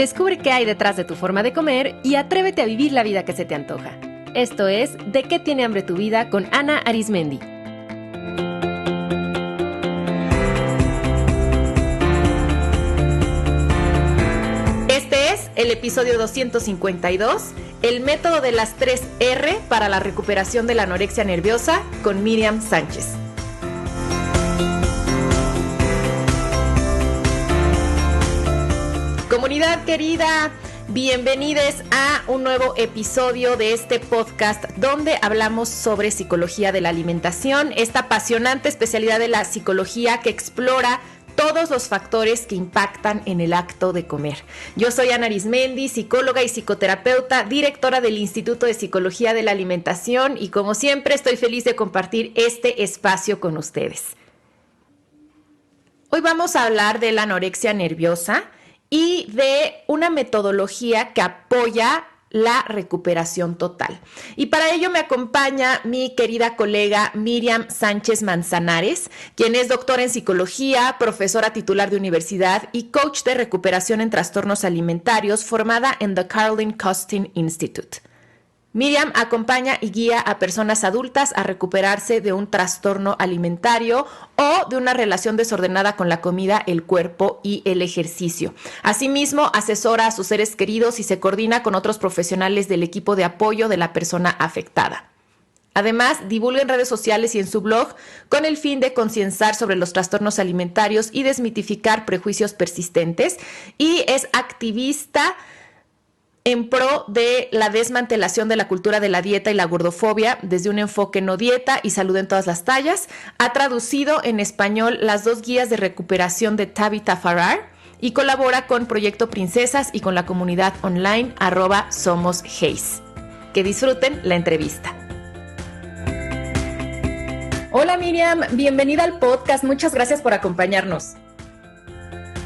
Descubre qué hay detrás de tu forma de comer y atrévete a vivir la vida que se te antoja. Esto es ¿De qué tiene hambre tu vida? Con Ana Arismendi. Este es el episodio 252, el método de las 3 R para la recuperación de la anorexia nerviosa, con Miriam Sánchez. Comunidad querida, bienvenidos a un nuevo episodio de este podcast donde hablamos sobre psicología de la alimentación, esta apasionante especialidad de la psicología que explora todos los factores que impactan en el acto de comer. Yo soy Ana Arismendi, psicóloga y psicoterapeuta, directora del Instituto de Psicología de la Alimentación, y como siempre estoy feliz de compartir este espacio con ustedes. Hoy vamos a hablar de la anorexia nerviosa y de una metodología que apoya la recuperación total. Y para ello me acompaña mi querida colega Miriam Sánchez Manzanares, quien es doctora en psicología, profesora titular de universidad y coach de recuperación en trastornos alimentarios, formada en The Caroline Costin Institute. Miriam acompaña y guía a personas adultas a recuperarse de un trastorno alimentario o de una relación desordenada con la comida, el cuerpo y el ejercicio. Asimismo, asesora a sus seres queridos y se coordina con otros profesionales del equipo de apoyo de la persona afectada. Además, divulga en redes sociales y en su blog con el fin de concienciar sobre los trastornos alimentarios y desmitificar prejuicios persistentes, y es activista en pro de la desmantelación de la cultura de la dieta y la gordofobia desde un enfoque no dieta y salud en todas las tallas. Ha traducido en español las 2 guías de recuperación de Tabitha Farrar y colabora con Proyecto Princesas y con la comunidad online @SomosHeis. Que disfruten la entrevista. Hola Miriam, bienvenida al podcast. Muchas gracias por acompañarnos.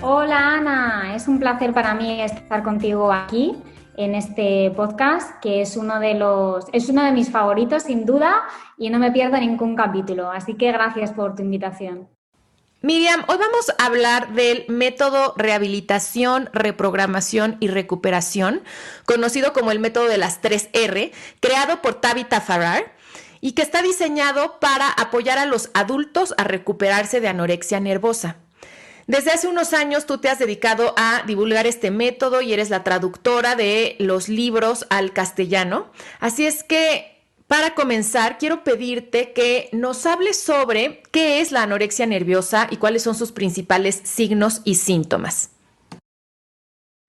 Hola Ana, es un placer para mí estar contigo aquí en este podcast, que es uno de mis favoritos sin duda y no me pierdo ningún capítulo, así que gracias por tu invitación. Miriam, hoy vamos a hablar del método rehabilitación, reprogramación y recuperación, conocido como el método de las 3 R, creado por Tabitha Farrar y que está diseñado para apoyar a los adultos a recuperarse de anorexia nervosa. Desde hace unos años tú te has dedicado a divulgar este método y eres la traductora de los libros al castellano. Así es que, para comenzar, quiero pedirte que nos hables sobre qué es la anorexia nerviosa y cuáles son sus principales signos y síntomas.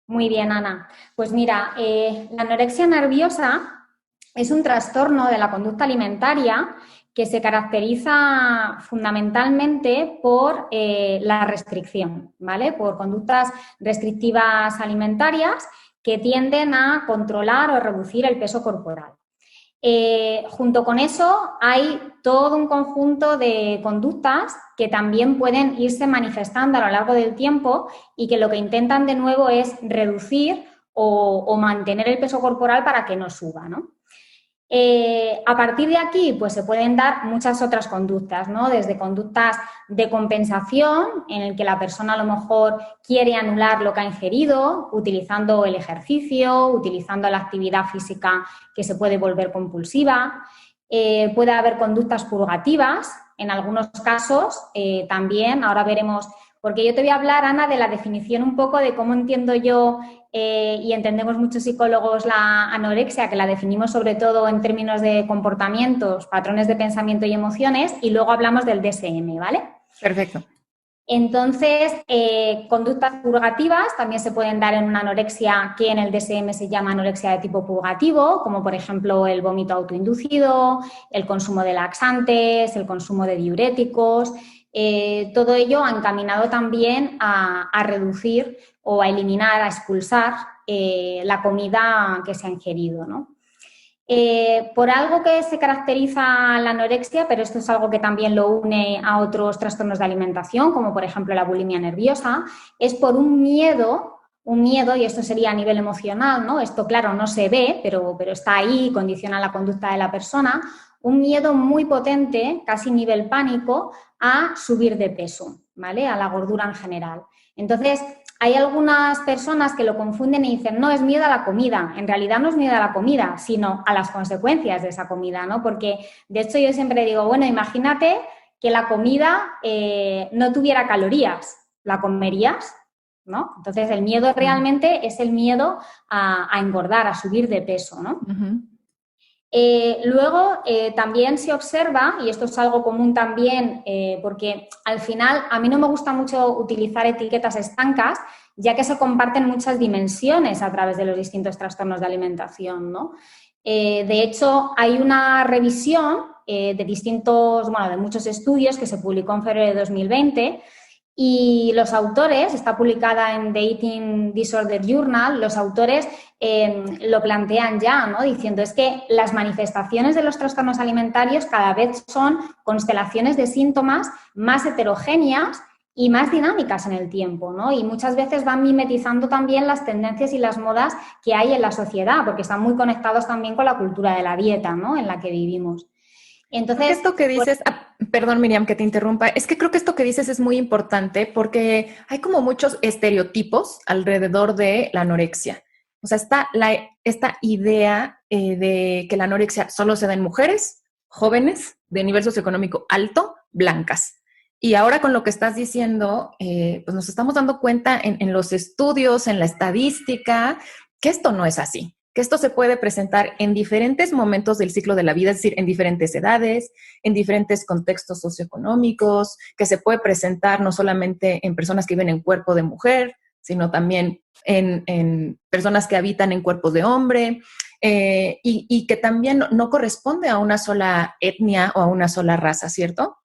Muy bien, Ana. Pues mira, la anorexia nerviosa es un trastorno de la conducta alimentaria que se caracteriza fundamentalmente por la restricción, ¿vale? Por conductas restrictivas alimentarias que tienden a controlar o reducir el peso corporal. Junto con eso hay todo un conjunto de conductas que también pueden irse manifestando a lo largo del tiempo y que lo que intentan de nuevo es reducir o mantener el peso corporal para que no suba, ¿no? A partir de aquí, pues se pueden dar muchas otras conductas, ¿no? Desde conductas de compensación, en el que la persona a lo mejor quiere anular lo que ha ingerido, utilizando el ejercicio, utilizando la actividad física que se puede volver compulsiva. Puede haber conductas purgativas, en algunos casos también, ahora veremos, porque yo te voy a hablar, Ana, de la definición un poco de cómo entiendo yo y entendemos muchos psicólogos la anorexia, que la definimos sobre todo en términos de comportamientos, patrones de pensamiento y emociones, y luego hablamos del DSM, ¿vale? Perfecto. Entonces, conductas purgativas también se pueden dar en una anorexia que en el DSM se llama anorexia de tipo purgativo, como por ejemplo el vómito autoinducido, el consumo de laxantes, el consumo de diuréticos. Todo ello ha encaminado también a reducir o a eliminar, a expulsar la comida que se ha ingerido, ¿no? Por algo que se caracteriza la anorexia, pero esto es algo que también lo une a otros trastornos de alimentación, como por ejemplo la bulimia nerviosa, es por un miedo, y esto sería a nivel emocional, ¿no? Esto, claro, no se ve, pero está ahí, condiciona la conducta de la persona, un miedo muy potente, casi nivel pánico, a subir de peso, ¿vale? A la gordura en general. Entonces, hay algunas personas que lo confunden y dicen, no, es miedo a la comida. En realidad no es miedo a la comida, sino a las consecuencias de esa comida, ¿no? Porque, de hecho, yo siempre digo, bueno, imagínate que la comida no tuviera calorías, ¿la comerías? ¿No? Entonces, el miedo realmente es el miedo a engordar, a subir de peso, ¿no? Uh-huh. Luego, también se observa, y esto es algo común también, porque al final a mí no me gusta mucho utilizar etiquetas estancas, ya que se comparten muchas dimensiones a través de los distintos trastornos de alimentación, ¿no? De hecho, hay una revisión de muchos estudios que se publicó en febrero de 2020. Y los autores, está publicada en The Eating Disorder Journal, los autores lo plantean ya, ¿no? Diciendo es que las manifestaciones de los trastornos alimentarios cada vez son constelaciones de síntomas más heterogéneas y más dinámicas en el tiempo, ¿no? Y muchas veces van mimetizando también las tendencias y las modas que hay en la sociedad, porque están muy conectados también con la cultura de la dieta, ¿no? En la que vivimos. Entonces, Esto que dices, perdón Miriam que te interrumpa, es que creo que esto que dices es muy importante porque hay como muchos estereotipos alrededor de la anorexia. O sea, está esta idea de que la anorexia solo se da en mujeres jóvenes de nivel socioeconómico alto, blancas. Y ahora con lo que estás diciendo, pues nos estamos dando cuenta en los estudios, en la estadística, que esto no es así, que esto se puede presentar en diferentes momentos del ciclo de la vida, es decir, en diferentes edades, en diferentes contextos socioeconómicos, que se puede presentar no solamente en personas que viven en cuerpo de mujer, sino también en personas que habitan en cuerpos de hombre, y que también no corresponde a una sola etnia o a una sola raza, ¿cierto?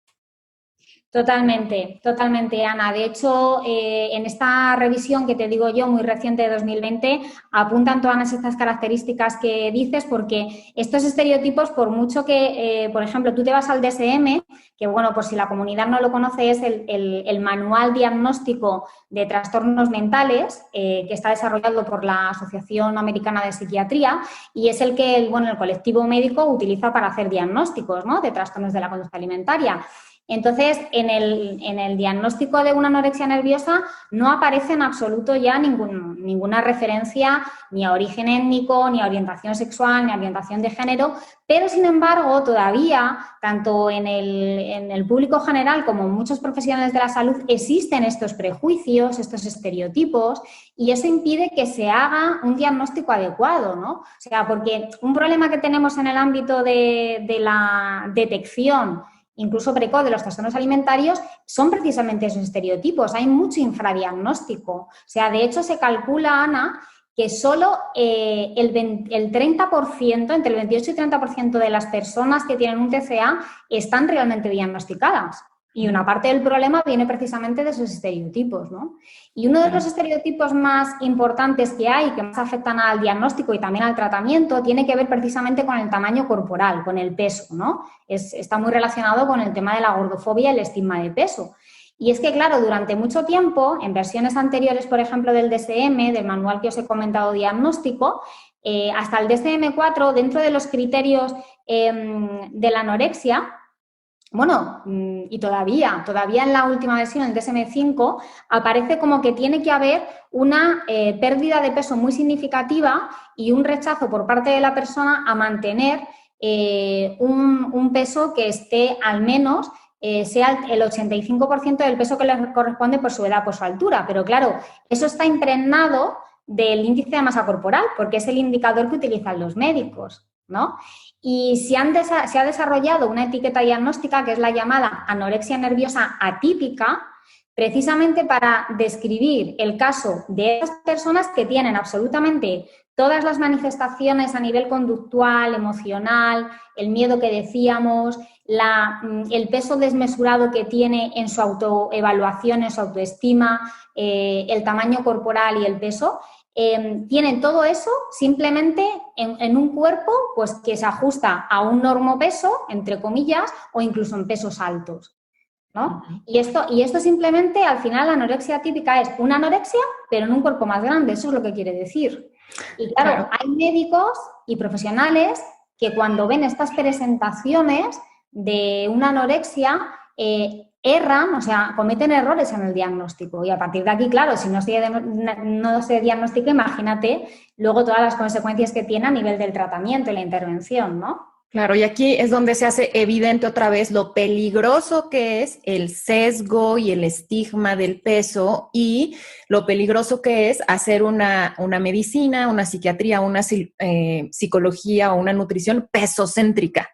Totalmente, totalmente, Ana. De hecho, en esta revisión que te digo yo, muy reciente de 2020, apuntan todas estas características que dices, porque estos estereotipos, por mucho que, por ejemplo, tú te vas al DSM, que bueno, pues si la comunidad no lo conoce, es el manual diagnóstico de trastornos mentales, que está desarrollado por la Asociación Americana de Psiquiatría, y es el que el colectivo médico utiliza para hacer diagnósticos, ¿no?, de trastornos de la conducta alimentaria. Entonces, en el diagnóstico de una anorexia nerviosa no aparece en absoluto ya ninguna referencia ni a origen étnico, ni a orientación sexual, ni a orientación de género, pero sin embargo todavía, tanto en el público general como en muchos profesionales de la salud, existen estos prejuicios, estos estereotipos, y eso impide que se haga un diagnóstico adecuado, ¿no? O sea, porque un problema que tenemos en el ámbito de la detección incluso precoz de los trastornos alimentarios, son precisamente esos estereotipos. Hay mucho infradiagnóstico. O sea, de hecho se calcula, Ana, que solo el 30%, entre el 28 y 30% de las personas que tienen un TCA están realmente diagnosticadas. Y una parte del problema viene precisamente de esos estereotipos, ¿no? Y uno de los estereotipos más importantes que hay, que más afectan al diagnóstico y también al tratamiento, tiene que ver precisamente con el tamaño corporal, con el peso, ¿no? Está muy relacionado con el tema de la gordofobia y el estigma de peso. Y es que, claro, durante mucho tiempo, en versiones anteriores, por ejemplo, del DSM, del manual que os he comentado diagnóstico, hasta el DSM-4, dentro de los criterios de la anorexia, bueno, y todavía en la última versión, el DSM-5, aparece como que tiene que haber una pérdida de peso muy significativa y un rechazo por parte de la persona a mantener un peso que esté al menos, sea el 85% del peso que le corresponde por su edad, por su altura. Pero claro, eso está impregnado del índice de masa corporal, porque es el indicador que utilizan los médicos, ¿no? Y se ha desarrollado una etiqueta diagnóstica que es la llamada anorexia nerviosa atípica, precisamente para describir el caso de esas personas que tienen absolutamente todas las manifestaciones a nivel conductual, emocional, el miedo que decíamos, el peso desmesurado que tiene en su autoevaluación, en su autoestima, el tamaño corporal y el peso. Tienen todo eso simplemente en un cuerpo pues, que se ajusta a un normopeso, entre comillas, o incluso en pesos altos, ¿no? Y esto simplemente, al final, la anorexia típica es una anorexia, pero en un cuerpo más grande, eso es lo que quiere decir. Y claro, hay médicos y profesionales que cuando ven estas presentaciones de una anorexia, erran, o sea, cometen errores en el diagnóstico. Y a partir de aquí, claro, si no se diagnostica, imagínate luego todas las consecuencias que tiene a nivel del tratamiento y la intervención, ¿no? Claro, y aquí es donde se hace evidente otra vez lo peligroso que es el sesgo y el estigma del peso y lo peligroso que es hacer una medicina, una psiquiatría, una psicología o una nutrición pesocéntrica,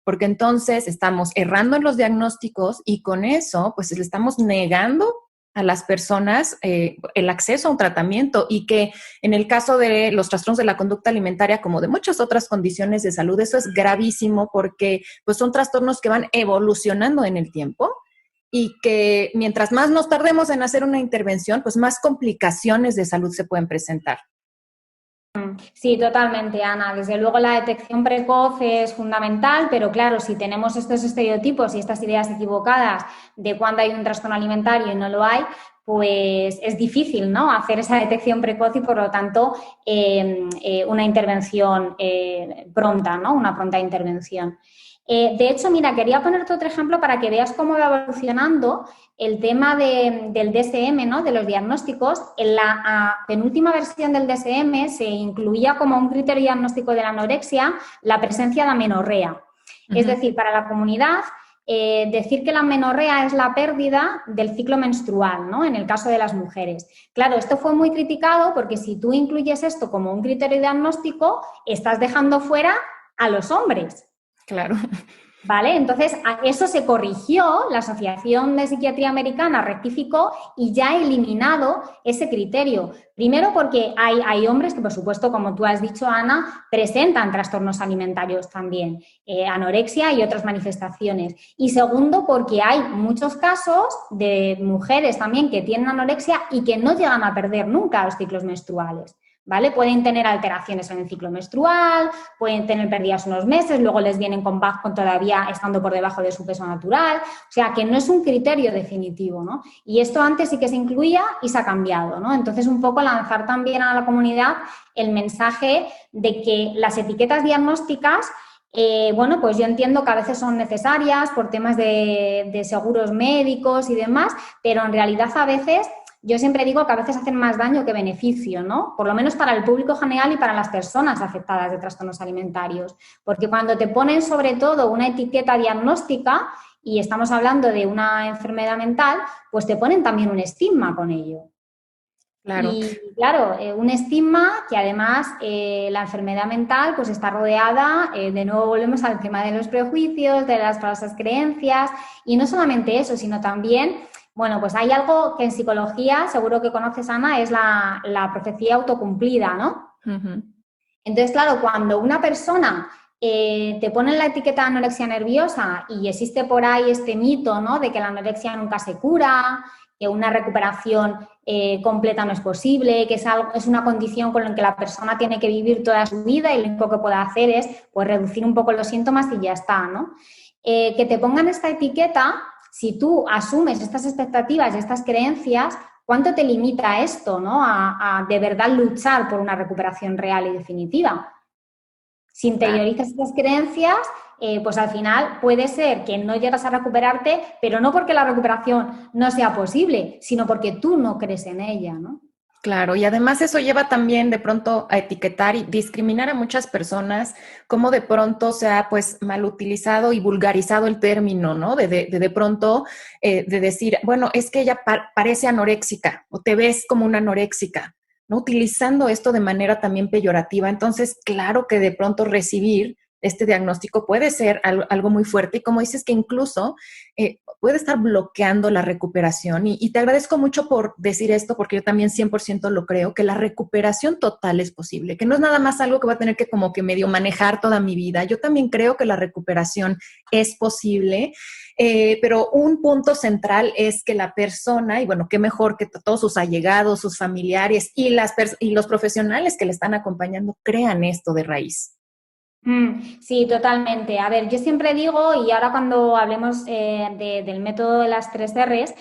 porque entonces estamos errando en los diagnósticos y con eso pues le estamos negando a las personas el acceso a un tratamiento y que en el caso de los trastornos de la conducta alimentaria, como de muchas otras condiciones de salud, eso es gravísimo porque pues, son trastornos que van evolucionando en el tiempo y que mientras más nos tardemos en hacer una intervención, pues más complicaciones de salud se pueden presentar. Sí, totalmente, Ana. Desde luego la detección precoz es fundamental, pero claro, si tenemos estos estereotipos y estas ideas equivocadas de cuándo hay un trastorno alimentario y no lo hay, pues es difícil, ¿no?, hacer esa detección precoz y, por lo tanto, una intervención pronta, ¿no?, una pronta intervención. De hecho, mira, quería ponerte otro ejemplo para que veas cómo va evolucionando el tema del DSM, ¿no?, de los diagnósticos. En la penúltima versión del DSM se incluía como un criterio diagnóstico de la anorexia la presencia de amenorrea. Uh-huh. Es decir, para la comunidad, decir que la amenorrea es la pérdida del ciclo menstrual, ¿no?, en el caso de las mujeres. Claro, esto fue muy criticado porque si tú incluyes esto como un criterio diagnóstico, estás dejando fuera a los hombres. Claro. ¿Vale? Entonces, eso se corrigió, la Asociación de Psiquiatría Americana rectificó y ya ha eliminado ese criterio. Primero porque hay hombres que, por supuesto, como tú has dicho, Ana, presentan trastornos alimentarios también, anorexia y otras manifestaciones. Y segundo, porque hay muchos casos de mujeres también que tienen anorexia y que no llegan a perder nunca los ciclos menstruales. ¿Vale? Pueden tener alteraciones en el ciclo menstrual, pueden tener pérdidas unos meses, luego les vienen con bajo todavía estando por debajo de su peso natural, o sea que no es un criterio definitivo, ¿no? Y esto antes sí que se incluía y se ha cambiado, ¿no? Entonces un poco lanzar también a la comunidad el mensaje de que las etiquetas diagnósticas, bueno, pues yo entiendo que a veces son necesarias por temas de seguros médicos y demás, pero en realidad a veces... Yo siempre digo que a veces hacen más daño que beneficio, ¿no? Por lo menos para el público general y para las personas afectadas de trastornos alimentarios. Porque cuando te ponen sobre todo una etiqueta diagnóstica y estamos hablando de una enfermedad mental, pues te ponen también un estigma con ello. Claro. Y claro, un estigma que además la enfermedad mental pues está rodeada, de nuevo volvemos al tema de los prejuicios, de las falsas creencias y no solamente eso, sino también... Bueno, pues hay algo que en psicología, seguro que conoces, Ana, es la profecía autocumplida, ¿no? Uh-huh. Entonces, claro, cuando una persona te pone la etiqueta de anorexia nerviosa y existe por ahí este mito, ¿no?, de que la anorexia nunca se cura, que una recuperación completa no es posible, que es una condición con la que la persona tiene que vivir toda su vida y lo único que puede hacer es pues, reducir un poco los síntomas y ya está, ¿no? Que te pongan esta etiqueta... Si tú asumes estas expectativas y estas creencias, ¿cuánto te limita esto, ¿no?, a de verdad luchar por una recuperación real y definitiva? Si interiorizas estas creencias, pues al final puede ser que no llegas a recuperarte, pero no porque la recuperación no sea posible, sino porque tú no crees en ella, ¿no? Claro, y además eso lleva también de pronto a etiquetar y discriminar a muchas personas, como de pronto se ha pues mal utilizado y vulgarizado el término, ¿no? De pronto de decir, bueno, es que ella parece anoréxica o te ves como una anoréxica, ¿no? Utilizando esto de manera también peyorativa. Entonces, claro que de pronto recibir este diagnóstico puede ser algo muy fuerte y como dices que incluso puede estar bloqueando la recuperación y te agradezco mucho por decir esto porque yo también 100% lo creo, que la recuperación total es posible, que no es nada más algo que voy a tener que como que medio manejar toda mi vida. Yo también creo que la recuperación es posible, pero un punto central es que la persona, y bueno, qué mejor que todos sus allegados, sus familiares y los profesionales que le están acompañando crean esto de raíz. Sí, totalmente. A ver, yo siempre digo, y ahora cuando hablemos del método de las 3 R's,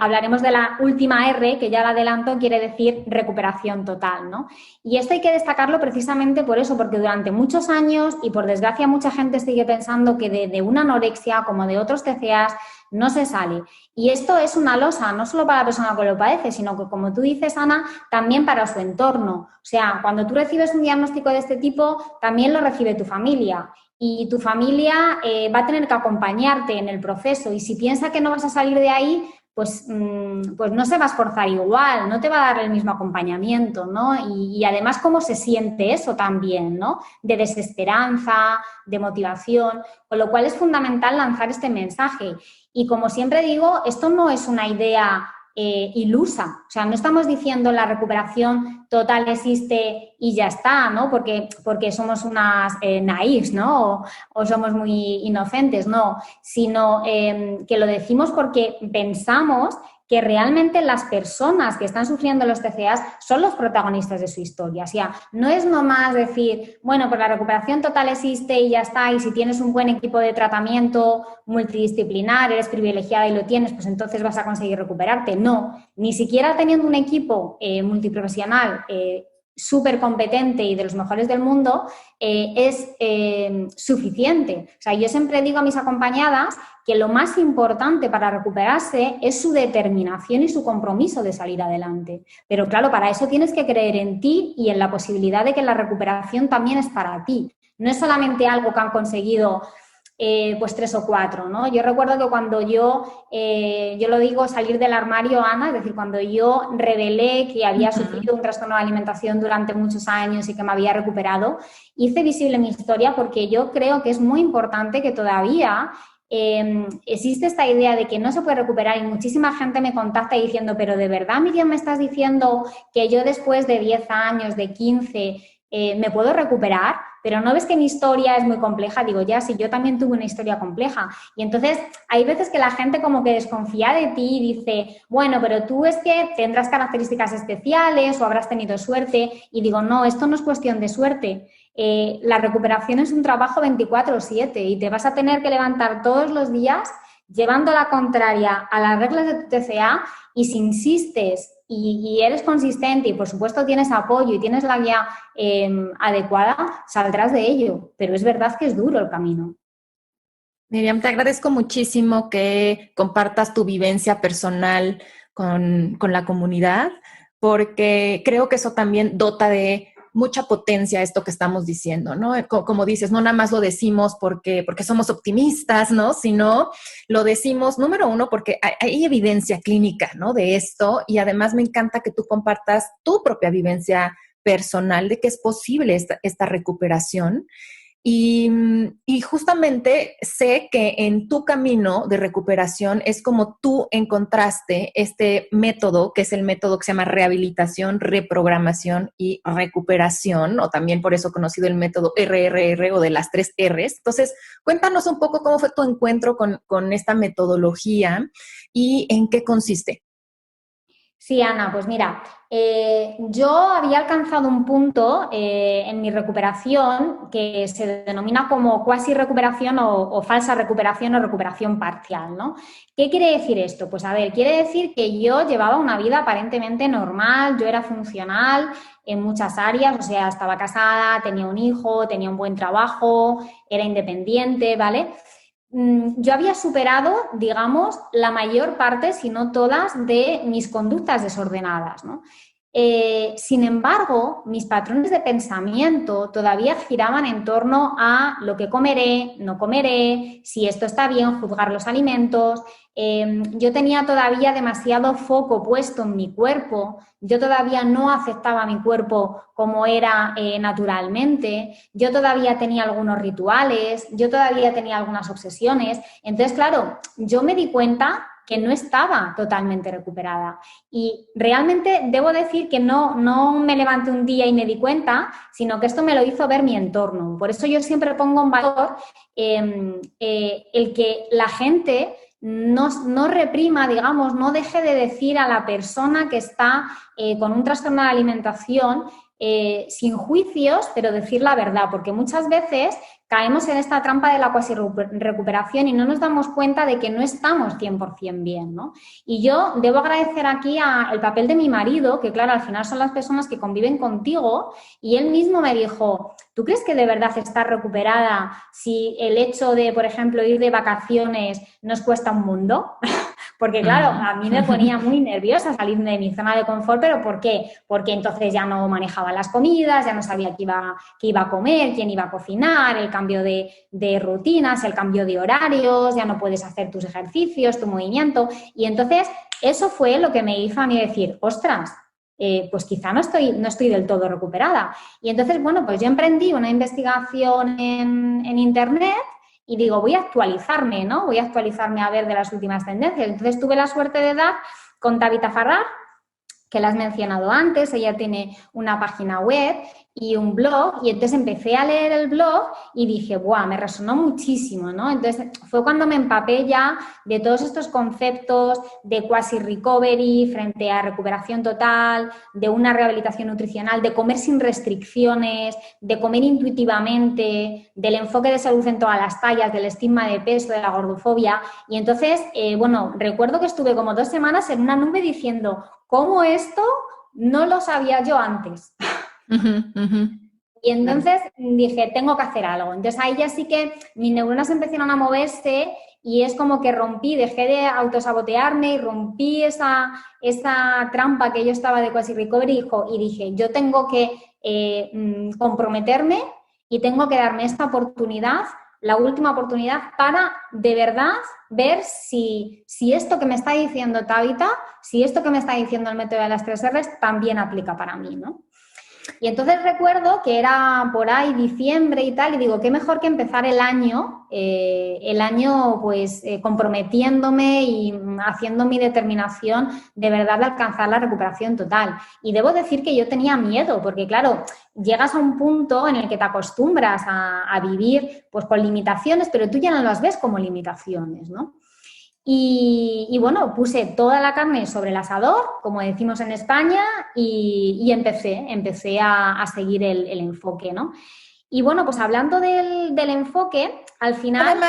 hablaremos de la última R, que ya la adelanto, quiere decir recuperación total, ¿no? Y esto hay que destacarlo precisamente por eso, porque durante muchos años, y por desgracia mucha gente sigue pensando que de una anorexia como de otros TCAs no se sale. Y esto es una losa, no solo para la persona que lo padece, sino que, como tú dices, Ana, también para su entorno. O sea, cuando tú recibes un diagnóstico de este tipo, también lo recibe tu familia. Y tu familia va a tener que acompañarte en el proceso. Y si piensa que no vas a salir de ahí, pues no se va a esforzar igual, no te va a dar el mismo acompañamiento, ¿no? Y además, ¿cómo se siente eso también, ¿no? De desesperanza, de motivación, con lo cual es fundamental lanzar este mensaje. Y como siempre digo, esto no es una idea ilusa, o sea, no estamos diciendo la recuperación total existe y ya está, ¿no? Porque somos unas naïfs, ¿no? O somos muy inocentes, no, sino que lo decimos porque pensamos que realmente las personas que están sufriendo los TCAs son los protagonistas de su historia. O sea, no es nomás decir, bueno, pues la recuperación total existe y ya está, y si tienes un buen equipo de tratamiento multidisciplinar, eres privilegiada y lo tienes, pues entonces vas a conseguir recuperarte. No, ni siquiera teniendo un equipo multiprofesional súper competente y de los mejores del mundo, es suficiente. O sea, yo siempre digo a mis acompañadas que lo más importante para recuperarse es su determinación y su compromiso de salir adelante. Pero claro, para eso tienes que creer en ti y en la posibilidad de que la recuperación también es para ti. No es solamente algo que han conseguido pues 3 o 4, ¿no? Yo recuerdo que cuando yo lo digo salir del armario, Ana, es decir, cuando yo revelé que había sufrido un trastorno de alimentación durante muchos años y que me había recuperado, hice visible mi historia porque yo creo que es muy importante que todavía existe esta idea de que no se puede recuperar y muchísima gente me contacta diciendo, pero ¿de verdad, Miriam, me estás diciendo que yo después de 10 años, de 15, me puedo recuperar? Pero ¿no ves que mi historia es muy compleja? Digo, ya, sí, yo también tuve una historia compleja. Y entonces hay veces que la gente como que desconfía de ti y dice, bueno, pero tú es que tendrás características especiales o habrás tenido suerte. Y digo, no, esto no es cuestión de suerte. La recuperación es un trabajo 24/7 y te vas a tener que levantar todos los días llevando la contraria a las reglas de tu TCA, y si insistes y eres consistente y por supuesto tienes apoyo y tienes la guía adecuada, saldrás de ello. Pero es verdad que es duro el camino. Miriam, te agradezco muchísimo que compartas tu vivencia personal con la comunidad, porque creo que eso también dota de mucha potencia esto que estamos diciendo, ¿no? Como dices, no nada más lo decimos porque somos optimistas, ¿no? Sino lo decimos, número uno, porque hay evidencia clínica, ¿no? De esto, y además me encanta que tú compartas tu propia vivencia personal de que es posible esta recuperación. Y justamente sé que en tu camino de recuperación es como tú encontraste este método, que es el método que se llama rehabilitación, reprogramación y recuperación, o también por eso conocido el método RRR o de las 3 Rs. Entonces, cuéntanos un poco cómo fue tu encuentro con esta metodología y en qué consiste. Sí, Ana, pues mira, yo había alcanzado un punto en mi recuperación que se denomina como cuasi recuperación o falsa recuperación o recuperación parcial, ¿no? ¿Qué quiere decir esto? Pues a ver, quiere decir que yo llevaba una vida aparentemente normal, yo era funcional en muchas áreas, o sea, estaba casada, tenía un hijo, tenía un buen trabajo, era independiente, ¿vale? Yo había superado, digamos, la mayor parte, si no todas, de mis conductas desordenadas, ¿no? Sin embargo, mis patrones de pensamiento todavía giraban en torno a lo que comeré, no comeré, si esto está bien, juzgar los alimentos. Yo tenía todavía demasiado foco puesto en mi cuerpo, yo todavía no aceptaba mi cuerpo como era naturalmente, yo todavía tenía algunos rituales, yo todavía tenía algunas obsesiones. Entonces, claro, yo me di cuenta que no estaba totalmente recuperada. Y realmente debo decir que no me levanté un día y me di cuenta, sino que esto me lo hizo ver mi entorno. Por eso yo siempre pongo en valor el que la gente no reprima, digamos, no deje de decir a la persona que está con un trastorno de alimentación sin juicios, pero decir la verdad, porque muchas veces caemos en esta trampa de la cuasi recuperación y no nos damos cuenta de que no estamos 100% bien, ¿no? Y yo debo agradecer aquí el papel de mi marido, que claro, al final son las personas que conviven contigo, y él mismo me dijo, ¿tú crees que de verdad estás recuperada si el hecho de, por ejemplo, ir de vacaciones nos cuesta un mundo? Porque, claro, a mí me ponía muy nerviosa salir de mi zona de confort, ¿pero por qué? Porque entonces ya no manejaba las comidas, ya no sabía qué iba a comer, quién iba a cocinar, el cambio de rutinas, el cambio de horarios, ya no puedes hacer tus ejercicios, tu movimiento. Y entonces eso fue lo que me hizo a mí decir, ostras, pues quizá no estoy del todo recuperada. Y entonces, bueno, pues yo emprendí una investigación en Internet y digo, voy a actualizarme, ¿no? Voy a actualizarme a ver de las últimas tendencias. Entonces tuve la suerte de dar con Tabitha Farrar, que la has mencionado antes, ella tiene una página web y un blog, y entonces empecé a leer el blog y dije, ¡buah!, me resonó muchísimo, ¿no? Entonces fue cuando me empapé ya de todos estos conceptos de quasi recovery frente a recuperación total, de una rehabilitación nutricional, de comer sin restricciones, de comer intuitivamente, del enfoque de salud en todas las tallas, del estigma de peso, de la gordofobia. Y entonces, bueno, recuerdo que estuve como 2 semanas en una nube diciendo, ¿cómo esto no lo sabía yo antes? Y entonces dije, tengo que hacer algo. Entonces ahí ya sí que mis neuronas empezaron a moverse y es como que dejé de autosabotearme y rompí esa trampa que yo estaba de quasi recovery y dije, yo tengo que comprometerme y tengo que darme esta oportunidad, la última oportunidad, para de verdad ver si esto que me está diciendo Tabitha, si esto que me está diciendo el método de las 3 R's también aplica para mí, ¿no? Y entonces recuerdo que era por ahí diciembre y tal, y digo, qué mejor que empezar el año pues comprometiéndome y haciendo mi determinación de verdad de alcanzar la recuperación total. Y debo decir que yo tenía miedo, porque claro, llegas a un punto en el que te acostumbras a vivir pues con limitaciones, pero tú ya no las ves como limitaciones, ¿no? Y bueno, puse toda la carne sobre el asador, como decimos en España, y empecé a seguir el enfoque, ¿no? Y bueno, pues hablando del enfoque, al final...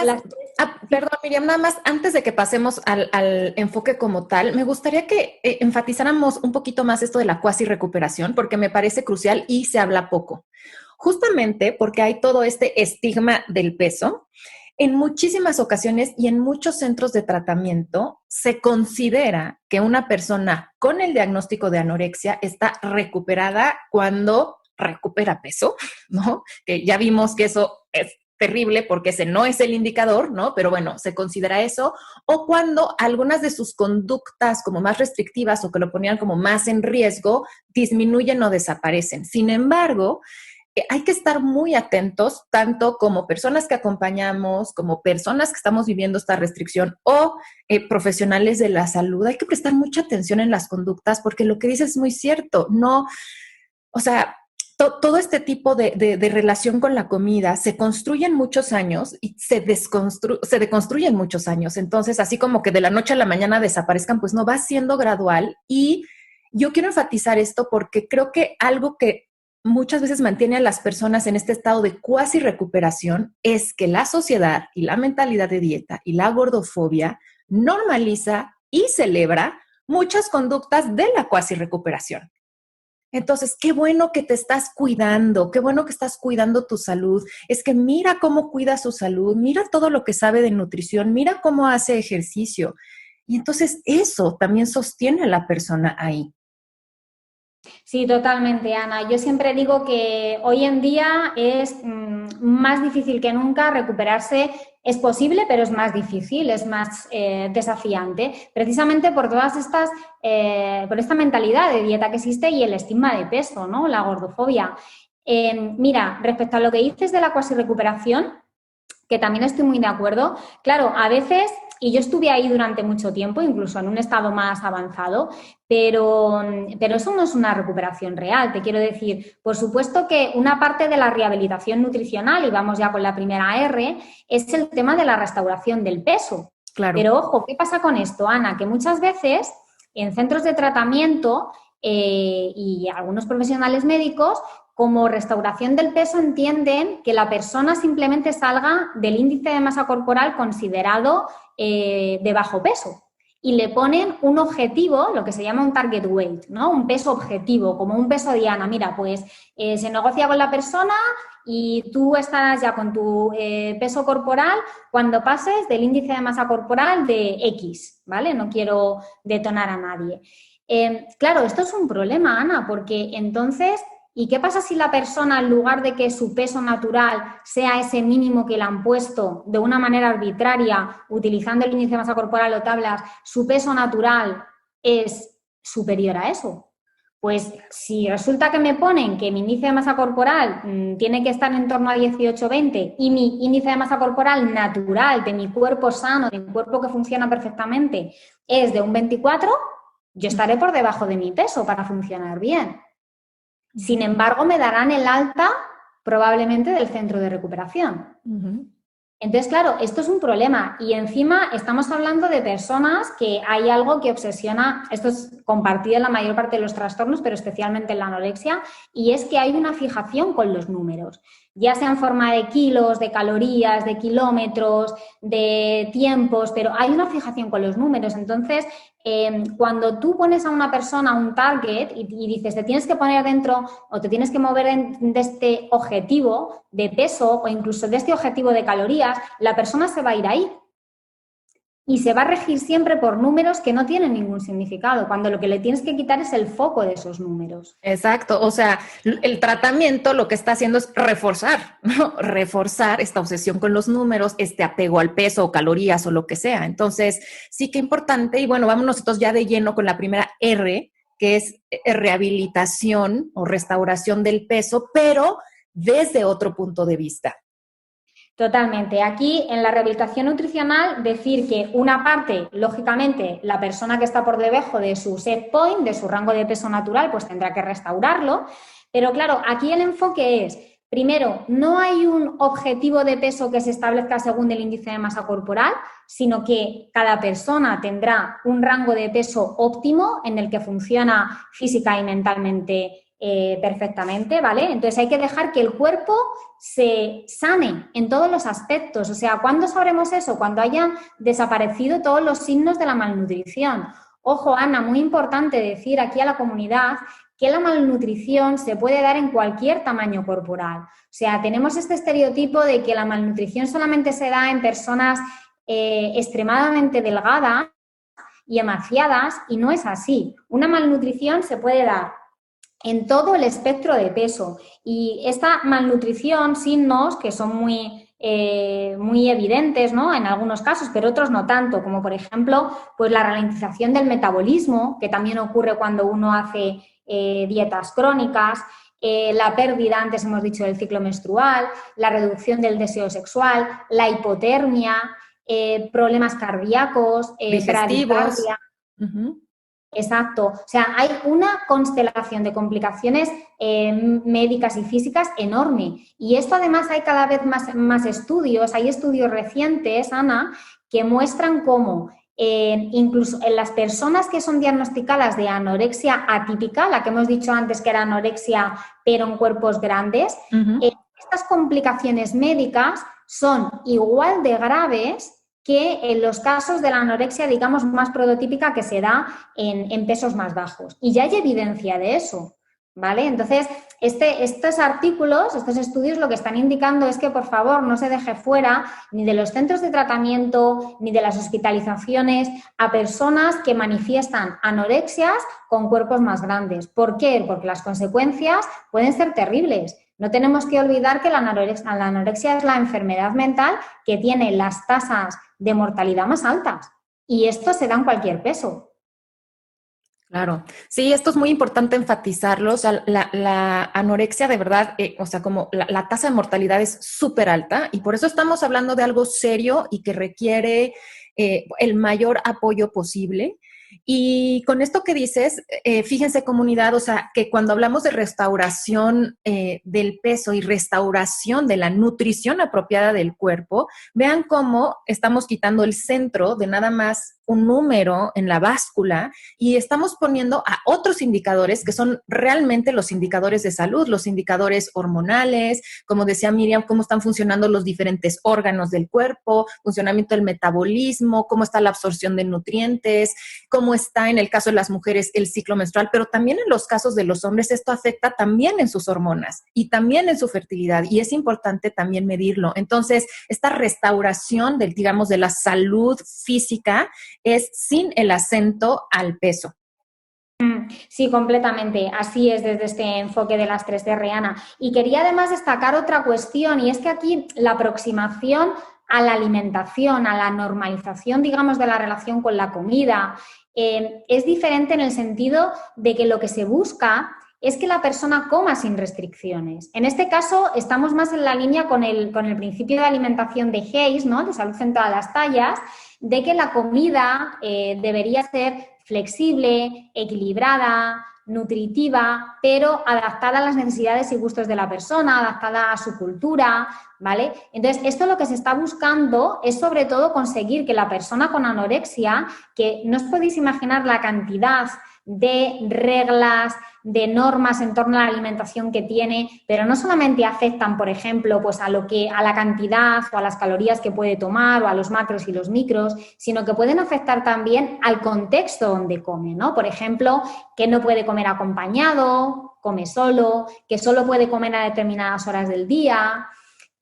Perdón, Miriam, nada más, antes de que pasemos al enfoque como tal, me gustaría que enfatizáramos un poquito más esto de la cuasi recuperación, porque me parece crucial y se habla poco. Justamente porque hay todo este estigma del peso. En muchísimas ocasiones y en muchos centros de tratamiento se considera que una persona con el diagnóstico de anorexia está recuperada cuando recupera peso, ¿no? Que ya vimos que eso es terrible porque ese no es el indicador, ¿no? Pero bueno, se considera eso. O cuando algunas de sus conductas como más restrictivas o que lo ponían como más en riesgo disminuyen o desaparecen. Sin embargo, hay que estar muy atentos, tanto como personas que acompañamos, como personas que estamos viviendo esta restricción o profesionales de la salud. Hay que prestar mucha atención en las conductas porque lo que dices es muy cierto. No, o sea, todo este tipo de relación con la comida se construye en muchos años y se deconstruye en muchos años. Entonces, así como que de la noche a la mañana desaparezcan, pues no, va siendo gradual. Y yo quiero enfatizar esto porque creo que algo que muchas veces mantiene a las personas en este estado de cuasi recuperación es que la sociedad y la mentalidad de dieta y la gordofobia normaliza y celebra muchas conductas de la cuasi recuperación. Entonces, qué bueno que te estás cuidando, qué bueno que estás cuidando tu salud. Es que mira cómo cuida su salud, mira todo lo que sabe de nutrición, mira cómo hace ejercicio. Y entonces eso también sostiene a la persona ahí. Sí, totalmente, Ana. Yo siempre digo que hoy en día es más difícil que nunca recuperarse. Es posible, pero es más difícil, es más desafiante, precisamente por todas estas, por esta mentalidad de dieta que existe y el estigma de peso, ¿no? La gordofobia. Mira, respecto a lo que dices de la cuasi recuperación, que también estoy muy de acuerdo. Claro, a veces, y yo estuve ahí durante mucho tiempo, incluso en un estado más avanzado, pero eso no es una recuperación real. Te quiero decir, por supuesto que una parte de la rehabilitación nutricional, y vamos ya con la primera R, es el tema de la restauración del peso. Claro. Pero ojo, ¿qué pasa con esto, Ana? Que muchas veces en centros de tratamiento y algunos profesionales médicos como restauración del peso entienden que la persona simplemente salga del índice de masa corporal considerado de bajo peso y le ponen un objetivo, lo que se llama un target weight, ¿no? Un peso objetivo, como un peso diana. Mira, pues se negocia con la persona y tú estarás ya con tu peso corporal cuando pases del índice de masa corporal de X, ¿vale? No quiero detonar a nadie. Claro, esto es un problema, Ana, porque entonces, ¿y qué pasa si la persona, en lugar de que su peso natural sea ese mínimo que le han puesto de una manera arbitraria, utilizando el índice de masa corporal o tablas, su peso natural es superior a eso? Pues si resulta que me ponen que mi índice de masa corporal tiene que estar en torno a 18-20 y mi índice de masa corporal natural, de mi cuerpo sano, de mi cuerpo que funciona perfectamente, es de un 24, yo estaré por debajo de mi peso para funcionar bien. Sin embargo, me darán el alta probablemente del centro de recuperación. Entonces, claro, esto es un problema y encima estamos hablando de personas que hay algo que obsesiona, esto es compartido en la mayor parte de los trastornos, pero especialmente en la anorexia, y es que hay una fijación con los números, ya sea en forma de kilos, de calorías, de kilómetros, de tiempos, pero hay una fijación con los números. Entonces, cuando tú pones a una persona un target y dices, te tienes que poner dentro o te tienes que mover de este objetivo de peso o incluso de este objetivo de calorías, la persona se va a ir ahí y se va a regir siempre por números que no tienen ningún significado, cuando lo que le tienes que quitar es el foco de esos números. Exacto, o sea, el tratamiento lo que está haciendo es reforzar, ¿no? Reforzar esta obsesión con los números, este apego al peso o calorías o lo que sea. Entonces, sí que importante, y bueno, vamos nosotros ya de lleno con la primera R, que es rehabilitación o restauración del peso, pero desde otro punto de vista. Totalmente. Aquí, en la rehabilitación nutricional, decir que una parte, lógicamente, la persona que está por debajo de su set point, de su rango de peso natural, pues tendrá que restaurarlo. Pero claro, aquí el enfoque es, primero, no hay un objetivo de peso que se establezca según el índice de masa corporal, sino que cada persona tendrá un rango de peso óptimo en el que funciona física y mentalmente perfectamente, ¿vale? Entonces hay que dejar que el cuerpo se sane en todos los aspectos. O sea, ¿cuándo sabremos eso? Cuando hayan desaparecido todos los signos de la malnutrición. Ojo, Ana, muy importante decir aquí a la comunidad que la malnutrición se puede dar en cualquier tamaño corporal. O sea, tenemos este estereotipo de que la malnutrición solamente se da en personas extremadamente delgadas y emaciadas, y no es así. Una malnutrición se puede dar en todo el espectro de peso. Y esta malnutrición, signos que son muy evidentes, ¿no? En algunos casos, pero otros no tanto, como por ejemplo, pues la ralentización del metabolismo, que también ocurre cuando uno hace dietas crónicas, la pérdida, antes hemos dicho, del ciclo menstrual, la reducción del deseo sexual, la hipotermia, problemas cardíacos, Digestivos. bradicardia. Exacto. O sea, hay una constelación de complicaciones médicas y físicas enorme. Y esto además hay cada vez más estudios, hay estudios recientes, Ana, que muestran cómo incluso en las personas que son diagnosticadas de anorexia atípica, la que hemos dicho antes que era anorexia pero en cuerpos grandes, estas complicaciones médicas son igual de graves que en los casos de la anorexia, digamos, más prototípica que se da en pesos más bajos. Y ya hay evidencia de eso, ¿vale? Entonces, estos artículos, estos estudios lo que están indicando es que, por favor, no se deje fuera ni de los centros de tratamiento ni de las hospitalizaciones a personas que manifiestan anorexias con cuerpos más grandes. ¿Por qué? Porque las consecuencias pueden ser terribles. No tenemos que olvidar que la anorexia es la enfermedad mental que tiene las tasas de mortalidad más altas. Y esto se da en cualquier peso. Claro, sí, esto es muy importante enfatizarlo. O sea, la anorexia de verdad, o sea, como la tasa de mortalidad es súper alta y por eso estamos hablando de algo serio y que requiere el mayor apoyo posible. Y con esto que dices, fíjense comunidad, o sea, que cuando hablamos de restauración del peso y restauración de la nutrición apropiada del cuerpo, vean cómo estamos quitando el centro de nada más un número en la báscula y estamos poniendo a otros indicadores que son realmente los indicadores de salud, los indicadores hormonales, como decía Miriam, cómo están funcionando los diferentes órganos del cuerpo, funcionamiento del metabolismo, cómo está la absorción de nutrientes, cómo está en el caso de las mujeres el ciclo menstrual, pero también en los casos de los hombres esto afecta también en sus hormonas y también en su fertilidad y es importante también medirlo. Entonces, esta restauración del, digamos, de la salud física es sin el acento al peso. Sí, completamente. Así es desde este enfoque de las 3R, Ana. Y quería además destacar otra cuestión, y es que aquí la aproximación a la alimentación, a la normalización, digamos, de la relación con la comida, es diferente en el sentido de que lo que se busca es que la persona coma sin restricciones. En este caso, estamos más en la línea con el principio de alimentación de Hayes, ¿no?, de salud en todas las tallas, de que la comida debería ser flexible, equilibrada, nutritiva, pero adaptada a las necesidades y gustos de la persona, adaptada a su cultura, ¿vale? Entonces, esto lo que se está buscando es sobre todo conseguir que la persona con anorexia, que no os podéis imaginar la cantidad de reglas, de normas en torno a la alimentación que tiene, pero no solamente afectan, por ejemplo, pues a la cantidad o a las calorías que puede tomar o a los macros y los micros, sino que pueden afectar también al contexto donde come, ¿no? Por ejemplo, que no puede comer acompañado, come solo, que solo puede comer a determinadas horas del día,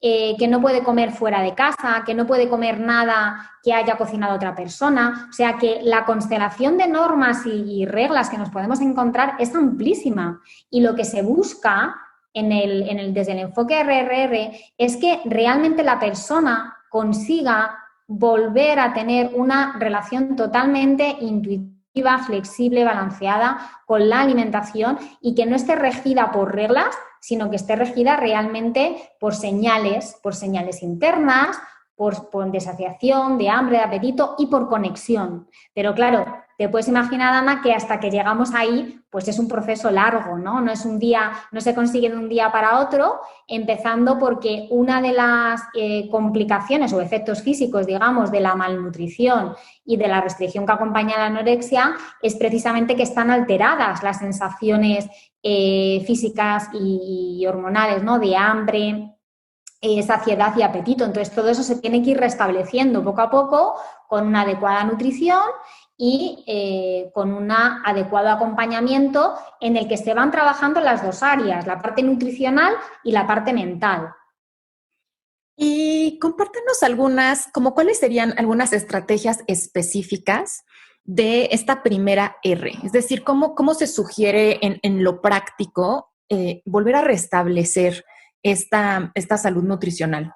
que no puede comer fuera de casa, que no puede comer nada que haya cocinado otra persona. O sea que la constelación de normas y reglas que nos podemos encontrar es amplísima y lo que se busca desde el enfoque RRR es que realmente la persona consiga volver a tener una relación totalmente intuitiva, flexible, balanceada con la alimentación y que no esté regida por reglas, sino que esté regida realmente por señales internas, por desaciación, de hambre, de apetito y por conexión. Pero claro, te puedes imaginar, Ana, que hasta que llegamos ahí, pues es un proceso largo, ¿no? No es un día, no se consigue de un día para otro, empezando porque una de las complicaciones o efectos físicos, digamos, de la malnutrición y de la restricción que acompaña a la anorexia es precisamente que están alteradas las sensaciones físicas y hormonales, ¿no? De hambre, saciedad y apetito. Entonces, todo eso se tiene que ir restableciendo poco a poco con una adecuada nutrición y con un adecuado acompañamiento en el que se van trabajando las dos áreas, la parte nutricional y la parte mental. Y compártenos como cuáles serían algunas estrategias específicas de esta primera R. Es decir, cómo se sugiere en lo práctico volver a restablecer esta salud nutricional.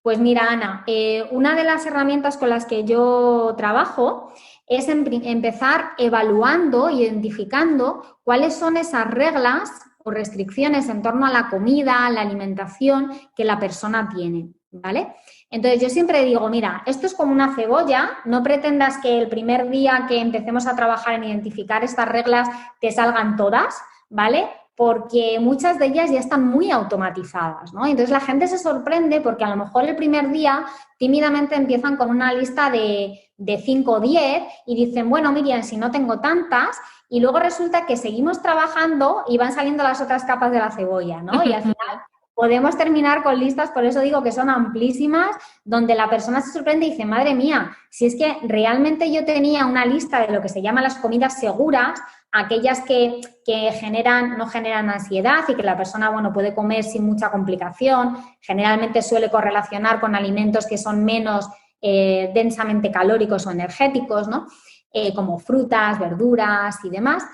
Pues mira, Ana, una de las herramientas con las que yo trabajo es empezar evaluando, identificando cuáles son esas reglas o restricciones en torno a la comida, a la alimentación que la persona tiene, ¿vale? Entonces yo siempre digo, mira, esto es como una cebolla, no pretendas que el primer día que empecemos a trabajar en identificar estas reglas te salgan todas, ¿vale? Porque muchas de ellas ya están muy automatizadas, ¿no? Entonces la gente se sorprende porque a lo mejor el primer día tímidamente empiezan con una lista de 5 o 10 y dicen, bueno, Miriam, si no tengo tantas, y luego resulta que seguimos trabajando y van saliendo las otras capas de la cebolla, ¿no? Y al final podemos terminar con listas, por eso digo que son amplísimas, donde la persona se sorprende y dice, madre mía, si es que realmente yo tenía una lista de lo que se llama las comidas seguras, aquellas que no generan ansiedad y que la persona, bueno, puede comer sin mucha complicación, generalmente suele correlacionar con alimentos que son menos densamente calóricos o energéticos, ¿no? Como frutas, verduras y demás.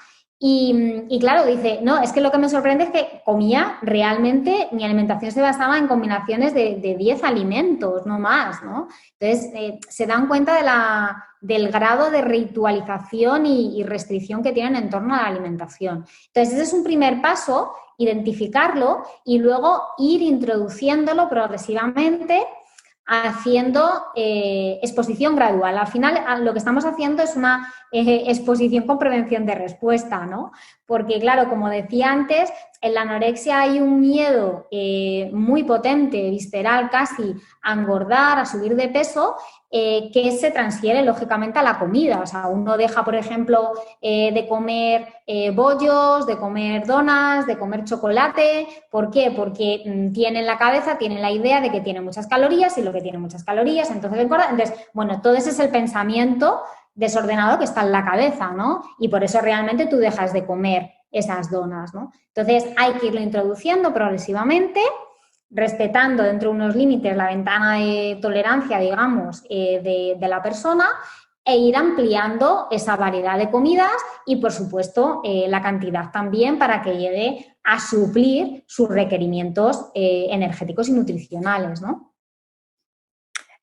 Y claro, dice, no, es que lo que me sorprende es que comía realmente, mi alimentación se basaba en combinaciones de 10 alimentos, no más, ¿no? Entonces, se dan cuenta del grado de ritualización y restricción que tienen en torno a la alimentación. Entonces, ese es un primer paso, identificarlo y luego ir introduciéndolo progresivamente haciendo exposición gradual. Al final, lo que estamos haciendo es una exposición con prevención de respuesta, ¿no? porque claro, como decía antes, en la anorexia hay un miedo muy potente, visceral casi, a engordar, a subir de peso, que se transfiere lógicamente a la comida. O sea, uno deja, por ejemplo, de comer bollos, de comer donas, de comer chocolate. ¿Por qué? Porque tiene en la cabeza, tiene la idea de que tiene muchas calorías y lo que tiene muchas calorías, entonces engorda. Entonces, bueno, todo ese es el pensamiento desordenado que está en la cabeza, ¿no? Y por eso realmente tú dejas de comer esas donas, ¿no? Entonces, hay que irlo introduciendo progresivamente, respetando dentro de unos límites la ventana de tolerancia, digamos, de la persona, e ir ampliando esa variedad de comidas y, por supuesto, la cantidad también para que llegue a suplir sus requerimientos energéticos y nutricionales, ¿no?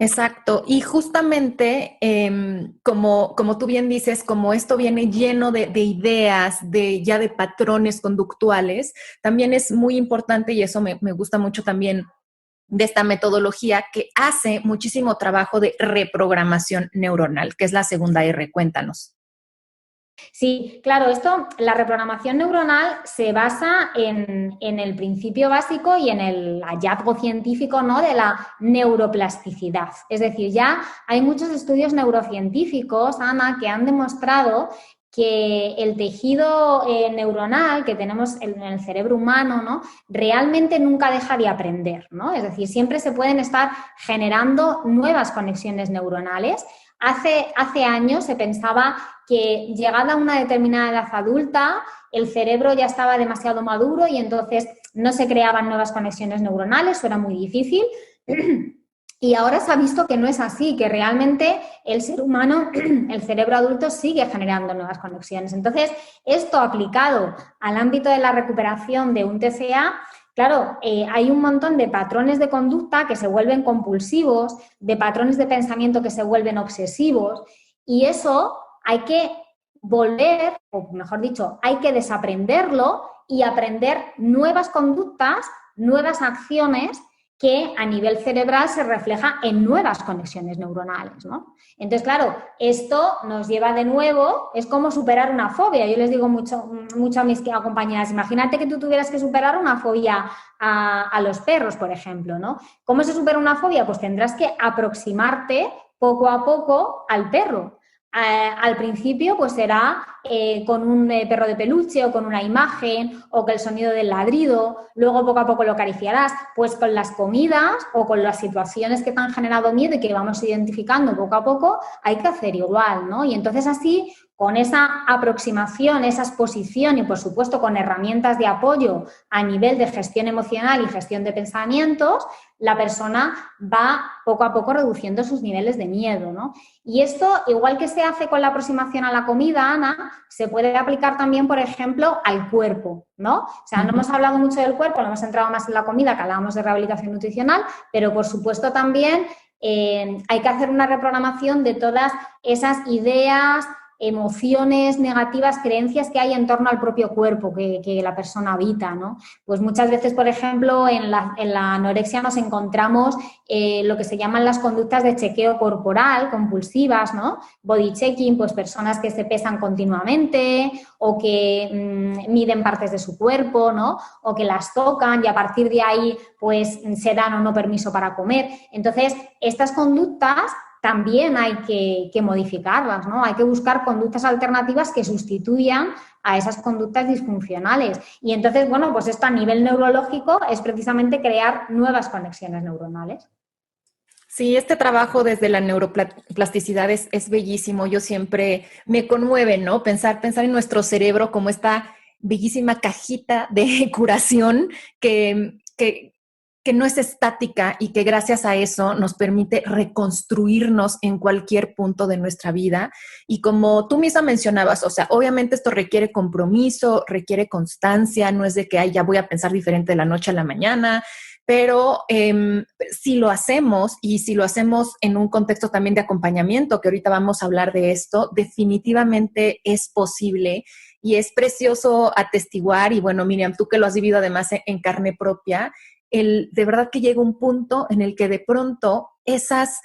Exacto. Y justamente, como tú bien dices, como esto viene lleno de ideas, ya de patrones conductuales, también es muy importante, y eso me gusta mucho también de esta metodología, que hace muchísimo trabajo de reprogramación neuronal, que es la segunda R. Cuéntanos. Sí, claro, la reprogramación neuronal se basa en el principio básico y en el hallazgo científico, ¿no?, de la neuroplasticidad. Es decir, ya hay muchos estudios neurocientíficos, Ana, que han demostrado que el tejido neuronal que tenemos en el cerebro humano, ¿no?, realmente nunca deja de aprender, ¿no? Es decir, siempre se pueden estar generando nuevas conexiones neuronales. Hace años se pensaba que llegada a una determinada edad adulta, el cerebro ya estaba demasiado maduro y entonces no se creaban nuevas conexiones neuronales, eso era muy difícil. Y ahora se ha visto que no es así, que realmente el ser humano, el cerebro adulto, sigue generando nuevas conexiones. Entonces, esto aplicado al ámbito de la recuperación de un TCA, claro, hay un montón de patrones de conducta que se vuelven compulsivos, de patrones de pensamiento que se vuelven obsesivos, y eso hay que volver, o mejor dicho, hay que desaprenderlo y aprender nuevas conductas, nuevas acciones que a nivel cerebral se refleja en nuevas conexiones neuronales, ¿no? Entonces, claro, esto nos lleva de nuevo, es como superar una fobia. Yo les digo mucho a mis compañeras, imagínate que tú tuvieras que superar una fobia a los perros, por ejemplo, ¿no? ¿Cómo se supera una fobia? Pues tendrás que aproximarte poco a poco al perro. Al principio pues será con un perro de peluche o con una imagen o con el sonido del ladrido, luego poco a poco lo acariciarás, pues con las comidas o con las situaciones que te han generado miedo y que vamos identificando poco a poco, hay que hacer igual, ¿no? Y entonces así, con esa aproximación, esa exposición y por supuesto con herramientas de apoyo a nivel de gestión emocional y gestión de pensamientos, la persona va poco a poco reduciendo sus niveles de miedo, ¿no? Y esto, igual que se hace con la aproximación a la comida, Ana, se puede aplicar también, por ejemplo, al cuerpo, ¿no? O sea, no hemos hablado mucho del cuerpo, no hemos entrado más en la comida, que hablábamos de rehabilitación nutricional, pero por supuesto también hay que hacer una reprogramación de todas esas ideas, emociones negativas, creencias que hay en torno al propio cuerpo que la persona habita, ¿no? Pues muchas veces, por ejemplo, en la anorexia nos encontramos lo que se llaman las conductas de chequeo corporal compulsivas, ¿no? Body checking, pues personas que se pesan continuamente o que miden partes de su cuerpo, ¿no? O que las tocan y a partir de ahí pues se dan o no permiso para comer. Entonces, estas conductas también hay que modificarlas, ¿no? Hay que buscar conductas alternativas que sustituyan a esas conductas disfuncionales. Y entonces, bueno, pues esto a nivel neurológico es precisamente crear nuevas conexiones neuronales. Sí, este trabajo desde la neuroplasticidad es bellísimo. Yo siempre me conmueve, ¿no? Pensar en nuestro cerebro como esta bellísima cajita de curación que no es estática y que gracias a eso nos permite reconstruirnos en cualquier punto de nuestra vida. Y como tú misma mencionabas, o sea, obviamente esto requiere compromiso, requiere constancia, no es de que, ay, ya voy a pensar diferente de la noche a la mañana, pero si lo hacemos y si lo hacemos en un contexto también de acompañamiento, que ahorita vamos a hablar de esto, definitivamente es posible y es precioso atestiguar. Y bueno, Miriam, tú que lo has vivido además en carne propia, de verdad que llega un punto en el que de pronto esas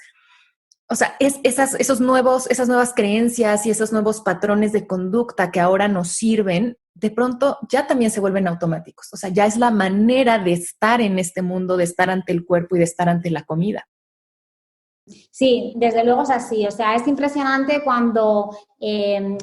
nuevas creencias y esos nuevos patrones de conducta que ahora nos sirven, de pronto ya también se vuelven automáticos. O sea, ya es la manera de estar en este mundo, de estar ante el cuerpo y de estar ante la comida. Sí, desde luego es así. O sea, es impresionante cuando,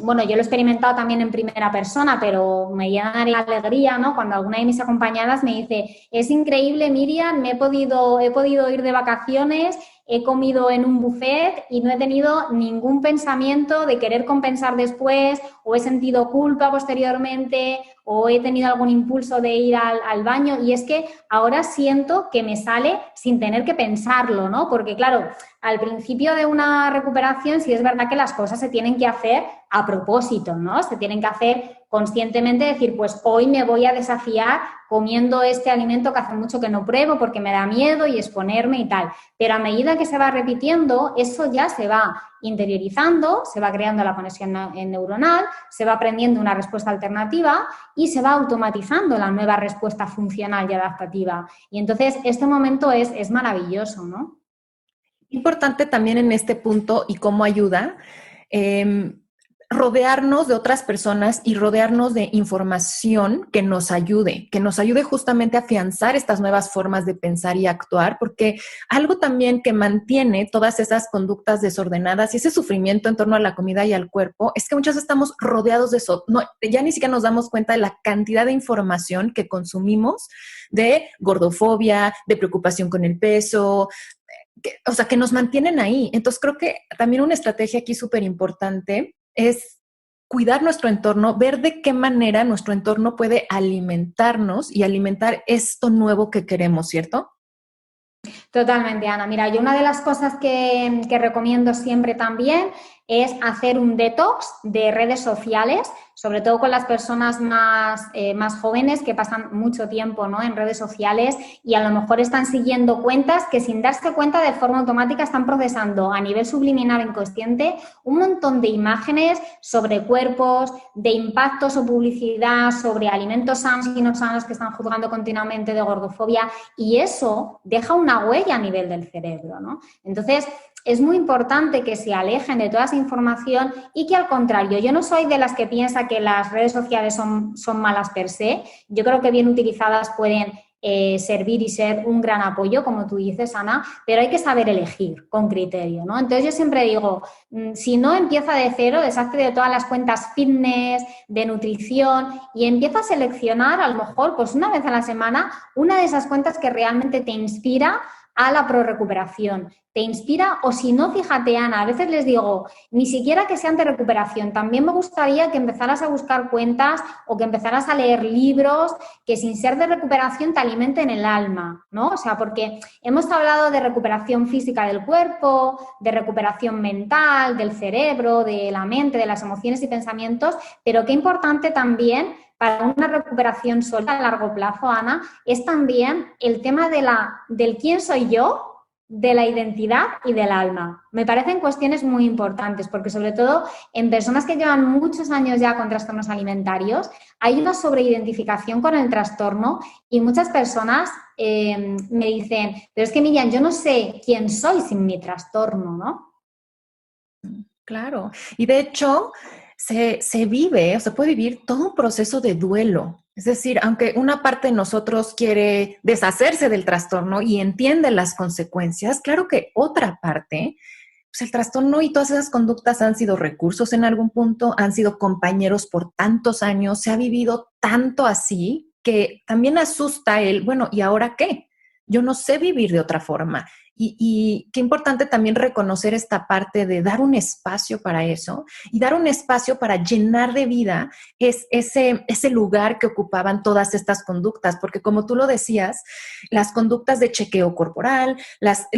bueno, yo lo he experimentado también en primera persona, pero me llena de alegría, ¿no? Cuando alguna de mis acompañadas me dice, es increíble, Miriam, he podido ir de vacaciones, he comido en un buffet y no he tenido ningún pensamiento de querer compensar después, o he sentido culpa posteriormente, o he tenido algún impulso de ir al baño. Y es que ahora siento que me sale sin tener que pensarlo, ¿no? Porque, claro, al principio de una recuperación sí es verdad que las cosas se tienen que hacer a propósito, ¿no? Se tienen que hacer conscientemente, decir, pues hoy me voy a desafiar comiendo este alimento que hace mucho que no pruebo porque me da miedo y exponerme y tal. Pero a medida que se va repitiendo, eso ya se va interiorizando, se va creando la conexión neuronal, se va aprendiendo una respuesta alternativa y se va automatizando la nueva respuesta funcional y adaptativa. Y entonces este momento es maravilloso, ¿no? Importante también en este punto y cómo ayuda, rodearnos de otras personas y rodearnos de información que nos ayude justamente a afianzar estas nuevas formas de pensar y actuar, porque algo también que mantiene todas esas conductas desordenadas y ese sufrimiento en torno a la comida y al cuerpo es que muchas veces estamos rodeados de eso. No, ya ni siquiera nos damos cuenta de la cantidad de información que consumimos de gordofobia, de preocupación con el peso, que nos mantienen ahí. Entonces creo que también una estrategia aquí súper importante es cuidar nuestro entorno, ver de qué manera nuestro entorno puede alimentarnos y alimentar esto nuevo que queremos, ¿cierto? Totalmente, Ana. Mira, yo una de las cosas que recomiendo siempre también es hacer un detox de redes sociales, sobre todo con las personas más jóvenes que pasan mucho tiempo, ¿no?, en redes sociales y a lo mejor están siguiendo cuentas que sin darse cuenta de forma automática están procesando a nivel subliminal inconsciente un montón de imágenes sobre cuerpos, de impactos o publicidad sobre alimentos sanos y no sanos que están juzgando continuamente de gordofobia y eso deja una huella a nivel del cerebro, ¿no? Entonces, es muy importante que se alejen de toda esa información y que al contrario, yo no soy de las que piensa que las redes sociales son malas per se. Yo creo que bien utilizadas pueden servir y ser un gran apoyo, como tú dices, Ana, pero hay que saber elegir con criterio, ¿no? Entonces yo siempre digo, si no empieza de cero, deshazte de todas las cuentas fitness, de nutrición y empieza a seleccionar a lo mejor pues una vez a la semana una de esas cuentas que realmente te inspira a la prorrecuperación. ¿Te inspira? O si no, fíjate, Ana, a veces les digo, ni siquiera que sean de recuperación, también me gustaría que empezaras a buscar cuentas o que empezaras a leer libros que sin ser de recuperación te alimenten el alma, ¿no? O sea, porque hemos hablado de recuperación física del cuerpo, de recuperación mental, del cerebro, de la mente, de las emociones y pensamientos, pero qué importante también para una recuperación sólida a largo plazo, Ana, es también el tema del quién soy yo, de la identidad y del alma. Me parecen cuestiones muy importantes porque sobre todo en personas que llevan muchos años ya con trastornos alimentarios hay una sobreidentificación con el trastorno y muchas personas me dicen, pero es que Miriam, yo no sé quién soy sin mi trastorno, ¿no? Claro. Y de hecho, se vive, o se puede vivir todo un proceso de duelo. Es decir, aunque una parte de nosotros quiere deshacerse del trastorno y entiende las consecuencias, claro que otra parte, pues el trastorno y todas esas conductas han sido recursos en algún punto, han sido compañeros por tantos años, se ha vivido tanto así que también asusta el, bueno, ¿y ahora qué? Yo no sé vivir de otra forma. Y qué importante también reconocer esta parte de dar un espacio para eso y dar un espacio para llenar de vida ese lugar que ocupaban todas estas conductas, porque como tú lo decías, las conductas de chequeo corporal,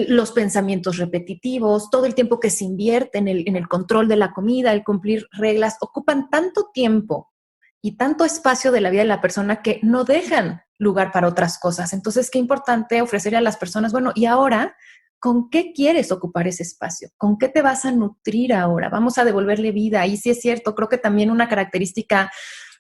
los pensamientos repetitivos, todo el tiempo que se invierte en el control de la comida, el cumplir reglas, ocupan tanto tiempo y tanto espacio de la vida de la persona que no dejan lugar para otras cosas. Entonces, qué importante ofrecerle a las personas, bueno, y ahora, ¿con qué quieres ocupar ese espacio? ¿Con qué te vas a nutrir ahora? Vamos a devolverle vida. Y sí es cierto, creo que también una característica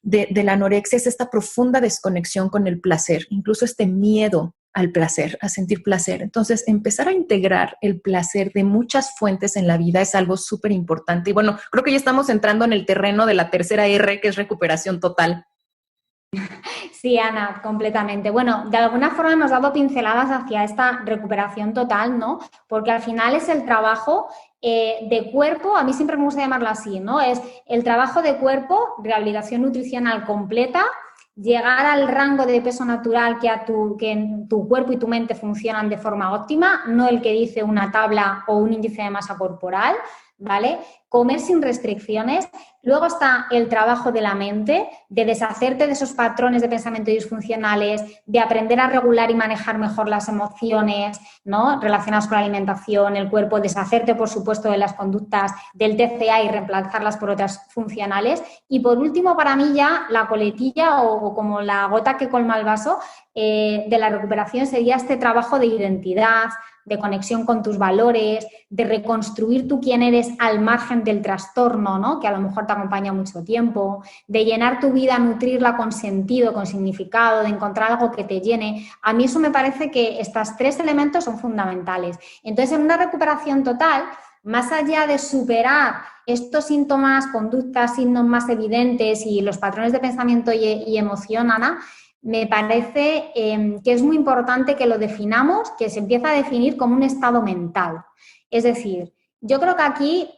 de la anorexia es esta profunda desconexión con el placer, incluso este miedo al placer, a sentir placer. Entonces, empezar a integrar el placer de muchas fuentes en la vida es algo súper importante. Y bueno, creo que ya estamos entrando en el terreno de la tercera R, que es recuperación total. Sí, Ana, completamente. Bueno, de alguna forma hemos dado pinceladas hacia esta recuperación total, ¿no? Porque al final es el trabajo de cuerpo, a mí siempre me gusta llamarlo así, ¿no? Es el trabajo de cuerpo, rehabilitación nutricional completa, llegar al rango de peso natural que en tu cuerpo y tu mente funcionan de forma óptima, no el que dice una tabla o un índice de masa corporal, ¿vale? Comer sin restricciones. Luego está el trabajo de la mente, de deshacerte de esos patrones de pensamiento disfuncionales, de aprender a regular y manejar mejor las emociones, ¿no? Relacionadas con la alimentación, el cuerpo, deshacerte, por supuesto, de las conductas del TCA y reemplazarlas por otras funcionales. Y por último, para mí ya la coletilla o como la gota que colma el vaso de la recuperación sería este trabajo de identidad, de conexión con tus valores, de reconstruir tú quién eres al margen del trastorno, ¿no? Que a lo mejor te acompaña mucho tiempo, de llenar tu vida, nutrirla con sentido, con significado, de encontrar algo que te llene. A mí eso me parece que estos tres elementos son fundamentales. Entonces, en una recuperación total, más allá de superar estos síntomas, conductas, signos más evidentes y los patrones de pensamiento y emoción, Ana, me parece que es muy importante que lo definamos, que se empieza a definir como un estado mental. Es decir, yo creo que aquí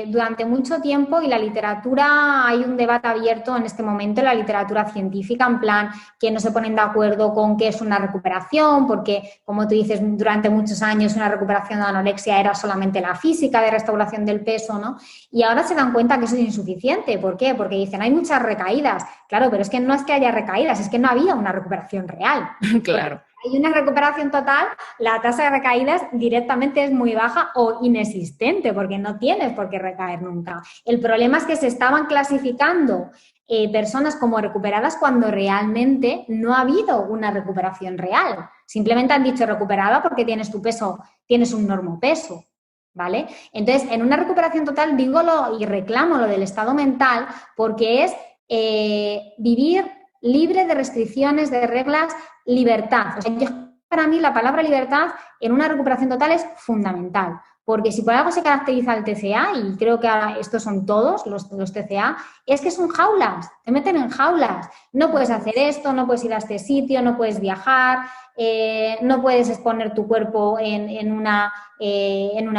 durante mucho tiempo y la literatura, hay un debate abierto en este momento en la literatura científica, en plan que no se ponen de acuerdo con qué es una recuperación, porque como tú dices, durante muchos años una recuperación de anorexia era solamente la física de restauración del peso, ¿no? Y ahora se dan cuenta que eso es insuficiente. ¿Por qué? Porque dicen, hay muchas recaídas. Claro, pero es que no es que haya recaídas, es que no había una recuperación real. Porque Claro. hay una recuperación total, la tasa de recaídas directamente es muy baja o inexistente, porque no tienes por qué recaer nunca. El problema es que se estaban clasificando personas como recuperadas cuando realmente no ha habido una recuperación real. Simplemente han dicho recuperada porque tienes tu peso, tienes un normopeso, ¿vale? Entonces, en una recuperación total digo y reclamo lo del estado mental porque es vivir libre de restricciones, de reglas, libertad. O sea, para mí la palabra libertad en una recuperación total es fundamental, porque si por algo se caracteriza el TCA, y creo que ahora estos son todos los TCA, es que son jaulas, te meten en jaulas. No puedes hacer esto, no puedes ir a este sitio, no puedes viajar, no puedes exponer tu cuerpo en una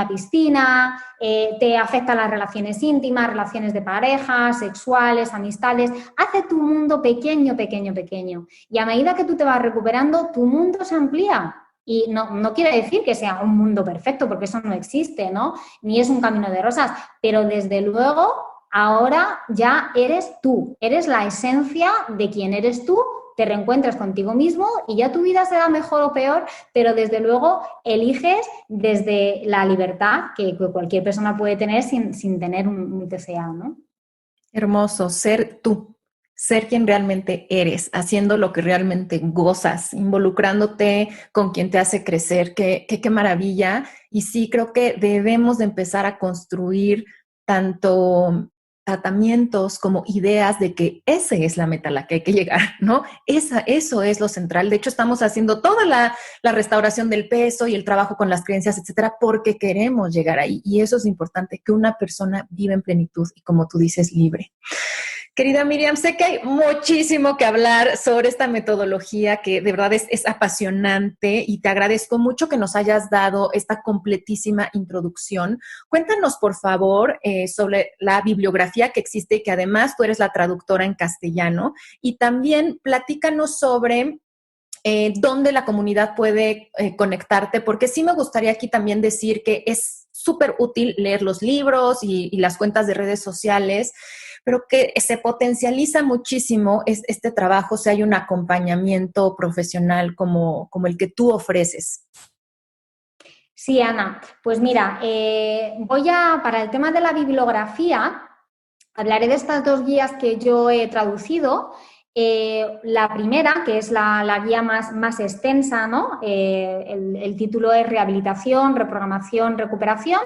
piscina, te afectan las relaciones íntimas, relaciones de pareja, sexuales, amistades. Hace tu mundo pequeño, pequeño, pequeño. Y a medida que tú te vas recuperando, tu mundo se amplía. Y no quiere decir que sea un mundo perfecto, porque eso no existe, ¿no? Ni es un camino de rosas, pero desde luego ahora ya eres tú, eres la esencia de quién eres tú, te reencuentras contigo mismo y ya tu vida será mejor o peor, pero desde luego eliges desde la libertad que cualquier persona puede tener sin tener un TCA, ¿no? Hermoso, ser tú, ser quien realmente eres, haciendo lo que realmente gozas, involucrándote con quien te hace crecer, qué maravilla. Y sí, creo que debemos de empezar a construir tanto tratamientos como ideas de que esa es la meta a la que hay que llegar, ¿no? Eso es lo central. De hecho, estamos haciendo toda la restauración del peso y el trabajo con las creencias, etcétera, porque queremos llegar ahí. Y eso es importante, que una persona viva en plenitud y, como tú dices, libre. Querida Miriam, sé que hay muchísimo que hablar sobre esta metodología que de verdad es apasionante y te agradezco mucho que nos hayas dado esta completísima introducción. Cuéntanos, por favor, sobre la bibliografía que existe y que además tú eres la traductora en castellano, y también platícanos sobre dónde la comunidad puede conectarte, porque sí me gustaría aquí también decir que es súper útil leer los libros y las cuentas de redes sociales, pero que se potencializa muchísimo este trabajo si hay un acompañamiento profesional como el que tú ofreces. Sí, Ana. Pues mira, para el tema de la bibliografía, hablaré de estas dos guías que yo he traducido. La primera, que es la guía más extensa, ¿no? El título es Rehabilitación, Reprogramación, Recuperación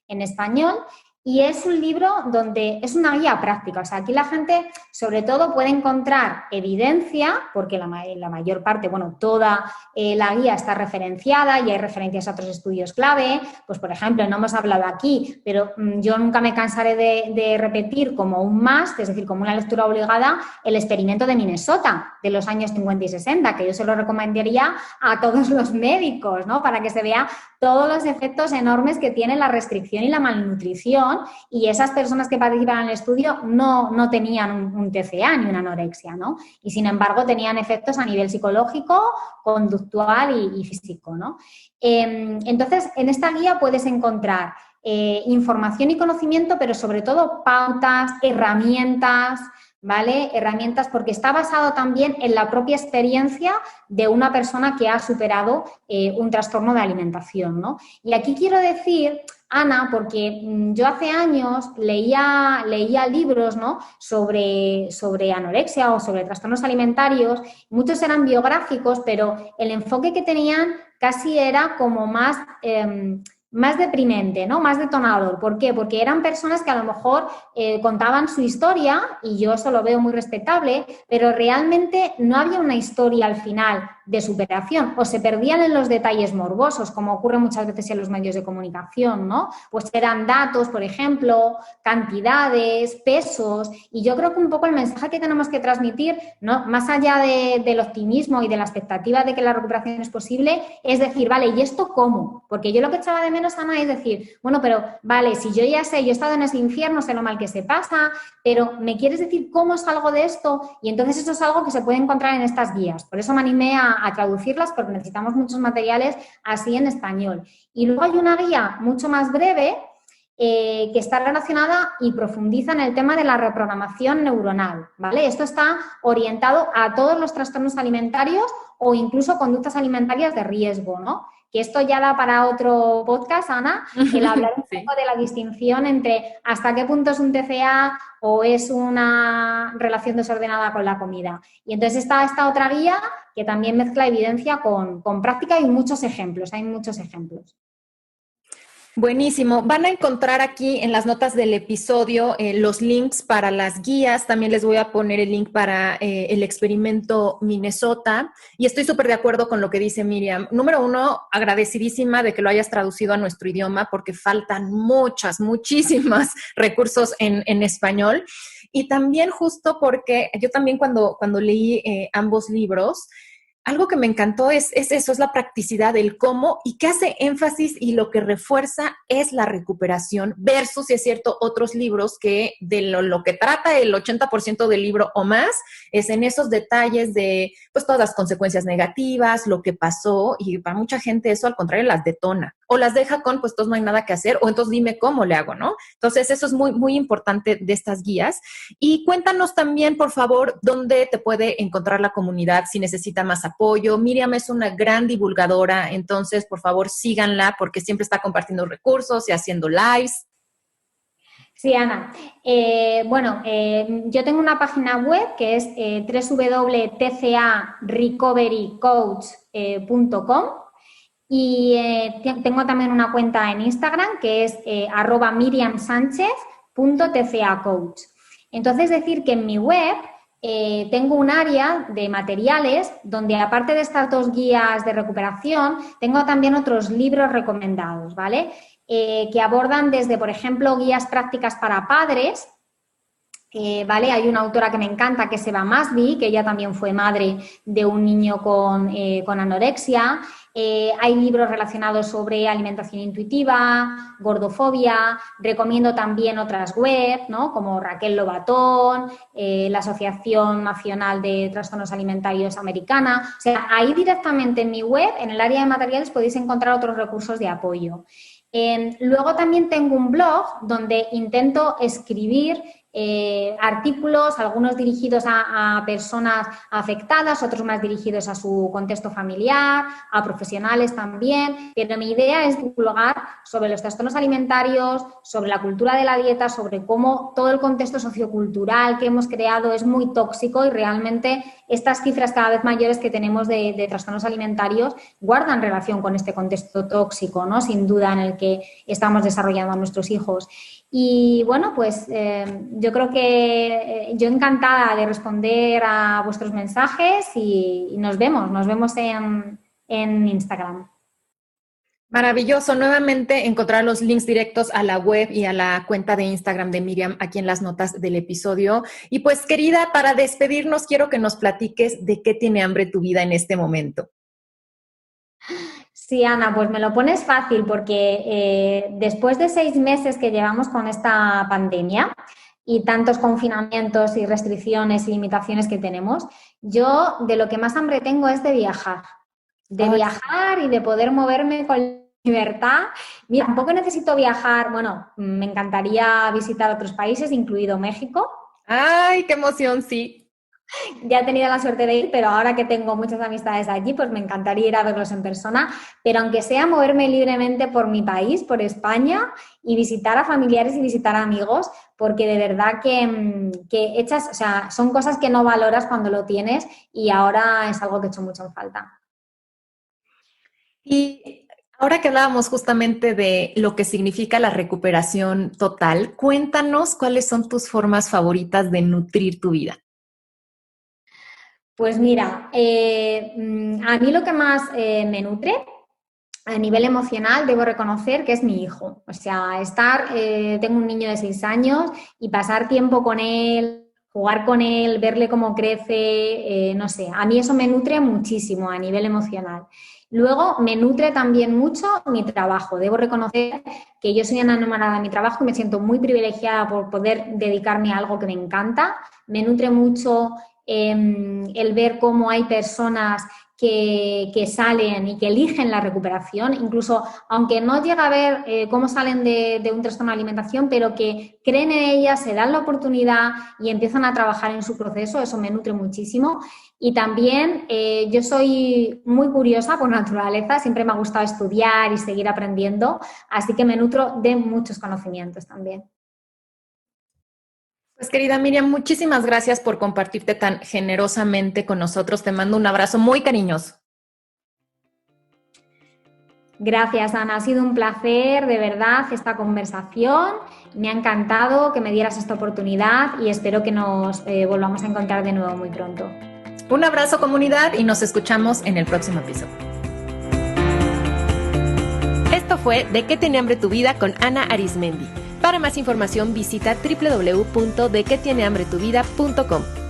en español. Y es un libro donde es una guía práctica. O sea, aquí la gente sobre todo puede encontrar evidencia, porque la mayor parte, bueno, toda la guía está referenciada y hay referencias a otros estudios clave. Pues, por ejemplo, no hemos hablado aquí, pero yo nunca me cansaré de repetir como un must, es decir, como una lectura obligada, el experimento de Minnesota de los años 50 y 60, que yo se lo recomendaría a todos los médicos, ¿no? Para que se vea todos los efectos enormes que tiene la restricción y la malnutrición, y esas personas que participan en el estudio no tenían un TCA ni una anorexia, ¿no? Y sin embargo tenían efectos a nivel psicológico, conductual y físico, ¿no? Entonces, en esta guía puedes encontrar información y conocimiento, pero sobre todo pautas, herramientas, ¿vale? Herramientas, porque está basado también en la propia experiencia de una persona que ha superado un trastorno de alimentación, ¿no? Y aquí quiero decir, Ana, porque yo hace años leía libros, ¿no? sobre anorexia o sobre trastornos alimentarios, muchos eran biográficos, pero el enfoque que tenían casi era como más deprimente, ¿no? Más detonador. ¿Por qué? Porque eran personas que a lo mejor contaban su historia, y yo eso lo veo muy respetable, pero realmente no había una historia al final de superación, o se perdían en los detalles morbosos, como ocurre muchas veces en los medios de comunicación, ¿no? Pues eran datos, por ejemplo, cantidades, pesos, y yo creo que un poco el mensaje que tenemos que transmitir, ¿no? Más allá del optimismo y de la expectativa de que la recuperación es posible, es decir, vale, ¿y esto cómo? Porque yo lo que echaba de menos, Ana, es decir, bueno, pero vale, si yo ya sé, yo he estado en ese infierno, sé lo mal que se pasa, pero ¿me quieres decir cómo salgo de esto? Y entonces eso es algo que se puede encontrar en estas guías. Por eso me animé a traducirlas, porque necesitamos muchos materiales así en español. Y luego hay una guía mucho más breve que está relacionada y profundiza en el tema de la reprogramación neuronal, ¿vale? Esto está orientado a todos los trastornos alimentarios o incluso conductas alimentarias de riesgo, ¿no? Que esto ya da para otro podcast, Ana, el hablar un Sí. poco de la distinción entre hasta qué punto es un TCA o es una relación desordenada con la comida. Y entonces está esta otra guía que también mezcla evidencia con práctica y muchos ejemplos, hay muchos ejemplos. Buenísimo. Van a encontrar aquí en las notas del episodio los links para las guías. También les voy a poner el link para el experimento Minnesota. Y estoy súper de acuerdo con lo que dice Miriam. Número uno, agradecidísima de que lo hayas traducido a nuestro idioma, porque faltan muchísimos recursos en español. Y también justo porque yo también cuando leí ambos libros, algo que me encantó es eso, es la practicidad del cómo, y que hace énfasis y lo que refuerza es la recuperación versus, si es cierto, otros libros que de lo que trata el 80% del libro o más es en esos detalles de pues todas las consecuencias negativas, lo que pasó, y para mucha gente eso al contrario las detona o las deja con pues entonces no hay nada que hacer o entonces dime cómo le hago, ¿no? Entonces eso es muy importante de estas guías. Y cuéntanos también, por favor, dónde te puede encontrar la comunidad si necesita más apoyo. Miriam es una gran divulgadora, entonces, por favor, síganla porque siempre está compartiendo recursos y haciendo lives. Sí, Ana. Yo tengo una página web que es www.tcarecoverycoach.com y tengo también una cuenta en Instagram que es @miriamsanchez.tcacoach. Entonces, decir que en mi web tengo un área de materiales donde, aparte de estas dos guías de recuperación, tengo también otros libros recomendados, ¿vale? Que abordan desde, por ejemplo, guías prácticas para padres. ¿Vale? Hay una autora que me encanta, que es Eva Masby, que ella también fue madre de un niño con anorexia. Hay libros relacionados sobre alimentación intuitiva, gordofobia. Recomiendo también otras webs, ¿no? Como Raquel Lobatón, la Asociación Nacional de Trastornos Alimentarios Americana. O sea, ahí directamente en mi web, en el área de materiales, podéis encontrar otros recursos de apoyo. Luego también tengo un blog donde intento escribir artículos, algunos dirigidos a personas afectadas, otros más dirigidos a su contexto familiar, a profesionales también, pero mi idea es divulgar sobre los trastornos alimentarios, sobre la cultura de la dieta, sobre cómo todo el contexto sociocultural que hemos creado es muy tóxico y realmente estas cifras cada vez mayores que tenemos de trastornos alimentarios guardan relación con este contexto tóxico, ¿no? Sin duda, en el que estamos desarrollando a nuestros hijos. Y bueno, pues yo creo que yo encantada de responder a vuestros mensajes y nos vemos en Instagram. Maravilloso. Nuevamente encontrar los links directos a la web y a la cuenta de Instagram de Miriam aquí en las notas del episodio. Y pues, querida, para despedirnos, quiero que nos platiques de qué tiene hambre tu vida en este momento. Sí, Ana, pues me lo pones fácil porque después de 6 meses que llevamos con esta pandemia y tantos confinamientos y restricciones y limitaciones que tenemos, yo de lo que más hambre tengo es de viajar y de poder moverme con libertad. Mira, tampoco necesito viajar, bueno, me encantaría visitar otros países, incluido México. ¡Ay, qué emoción! Sí. Ya he tenido la suerte de ir, pero ahora que tengo muchas amistades allí, pues me encantaría ir a verlos en persona, pero aunque sea moverme libremente por mi país, por España, y visitar a familiares y visitar a amigos, porque de verdad que echas, o sea, son cosas que no valoras cuando lo tienes y ahora es algo que he hecho mucho en falta. Y ahora que hablábamos justamente de lo que significa la recuperación total, cuéntanos cuáles son tus formas favoritas de nutrir tu vida. Pues mira, a mí lo que más me nutre a nivel emocional, debo reconocer que es mi hijo. O sea, tengo un niño de 6 años y pasar tiempo con él, jugar con él, verle cómo crece, no sé, a mí eso me nutre muchísimo a nivel emocional. Luego, me nutre también mucho mi trabajo. Debo reconocer que yo soy una enamorada de mi trabajo y me siento muy privilegiada por poder dedicarme a algo que me encanta. Me nutre mucho el ver cómo hay personas que salen y que eligen la recuperación, incluso aunque no llega a ver cómo salen de un trastorno de alimentación, pero que creen en ella, se dan la oportunidad y empiezan a trabajar en su proceso, eso me nutre muchísimo. Y también yo soy muy curiosa por naturaleza, siempre me ha gustado estudiar y seguir aprendiendo, así que me nutro de muchos conocimientos también. Pues querida Miriam, muchísimas gracias por compartirte tan generosamente con nosotros. Te mando un abrazo muy cariñoso. Gracias, Ana. Ha sido un placer, de verdad, esta conversación. Me ha encantado que me dieras esta oportunidad y espero que nos volvamos a encontrar de nuevo muy pronto. Un abrazo, comunidad, y nos escuchamos en el próximo episodio. Esto fue ¿De qué tiene hambre tu vida? Con Ana Arismendi. Para más información visita www.dequetienehambretuvida.com.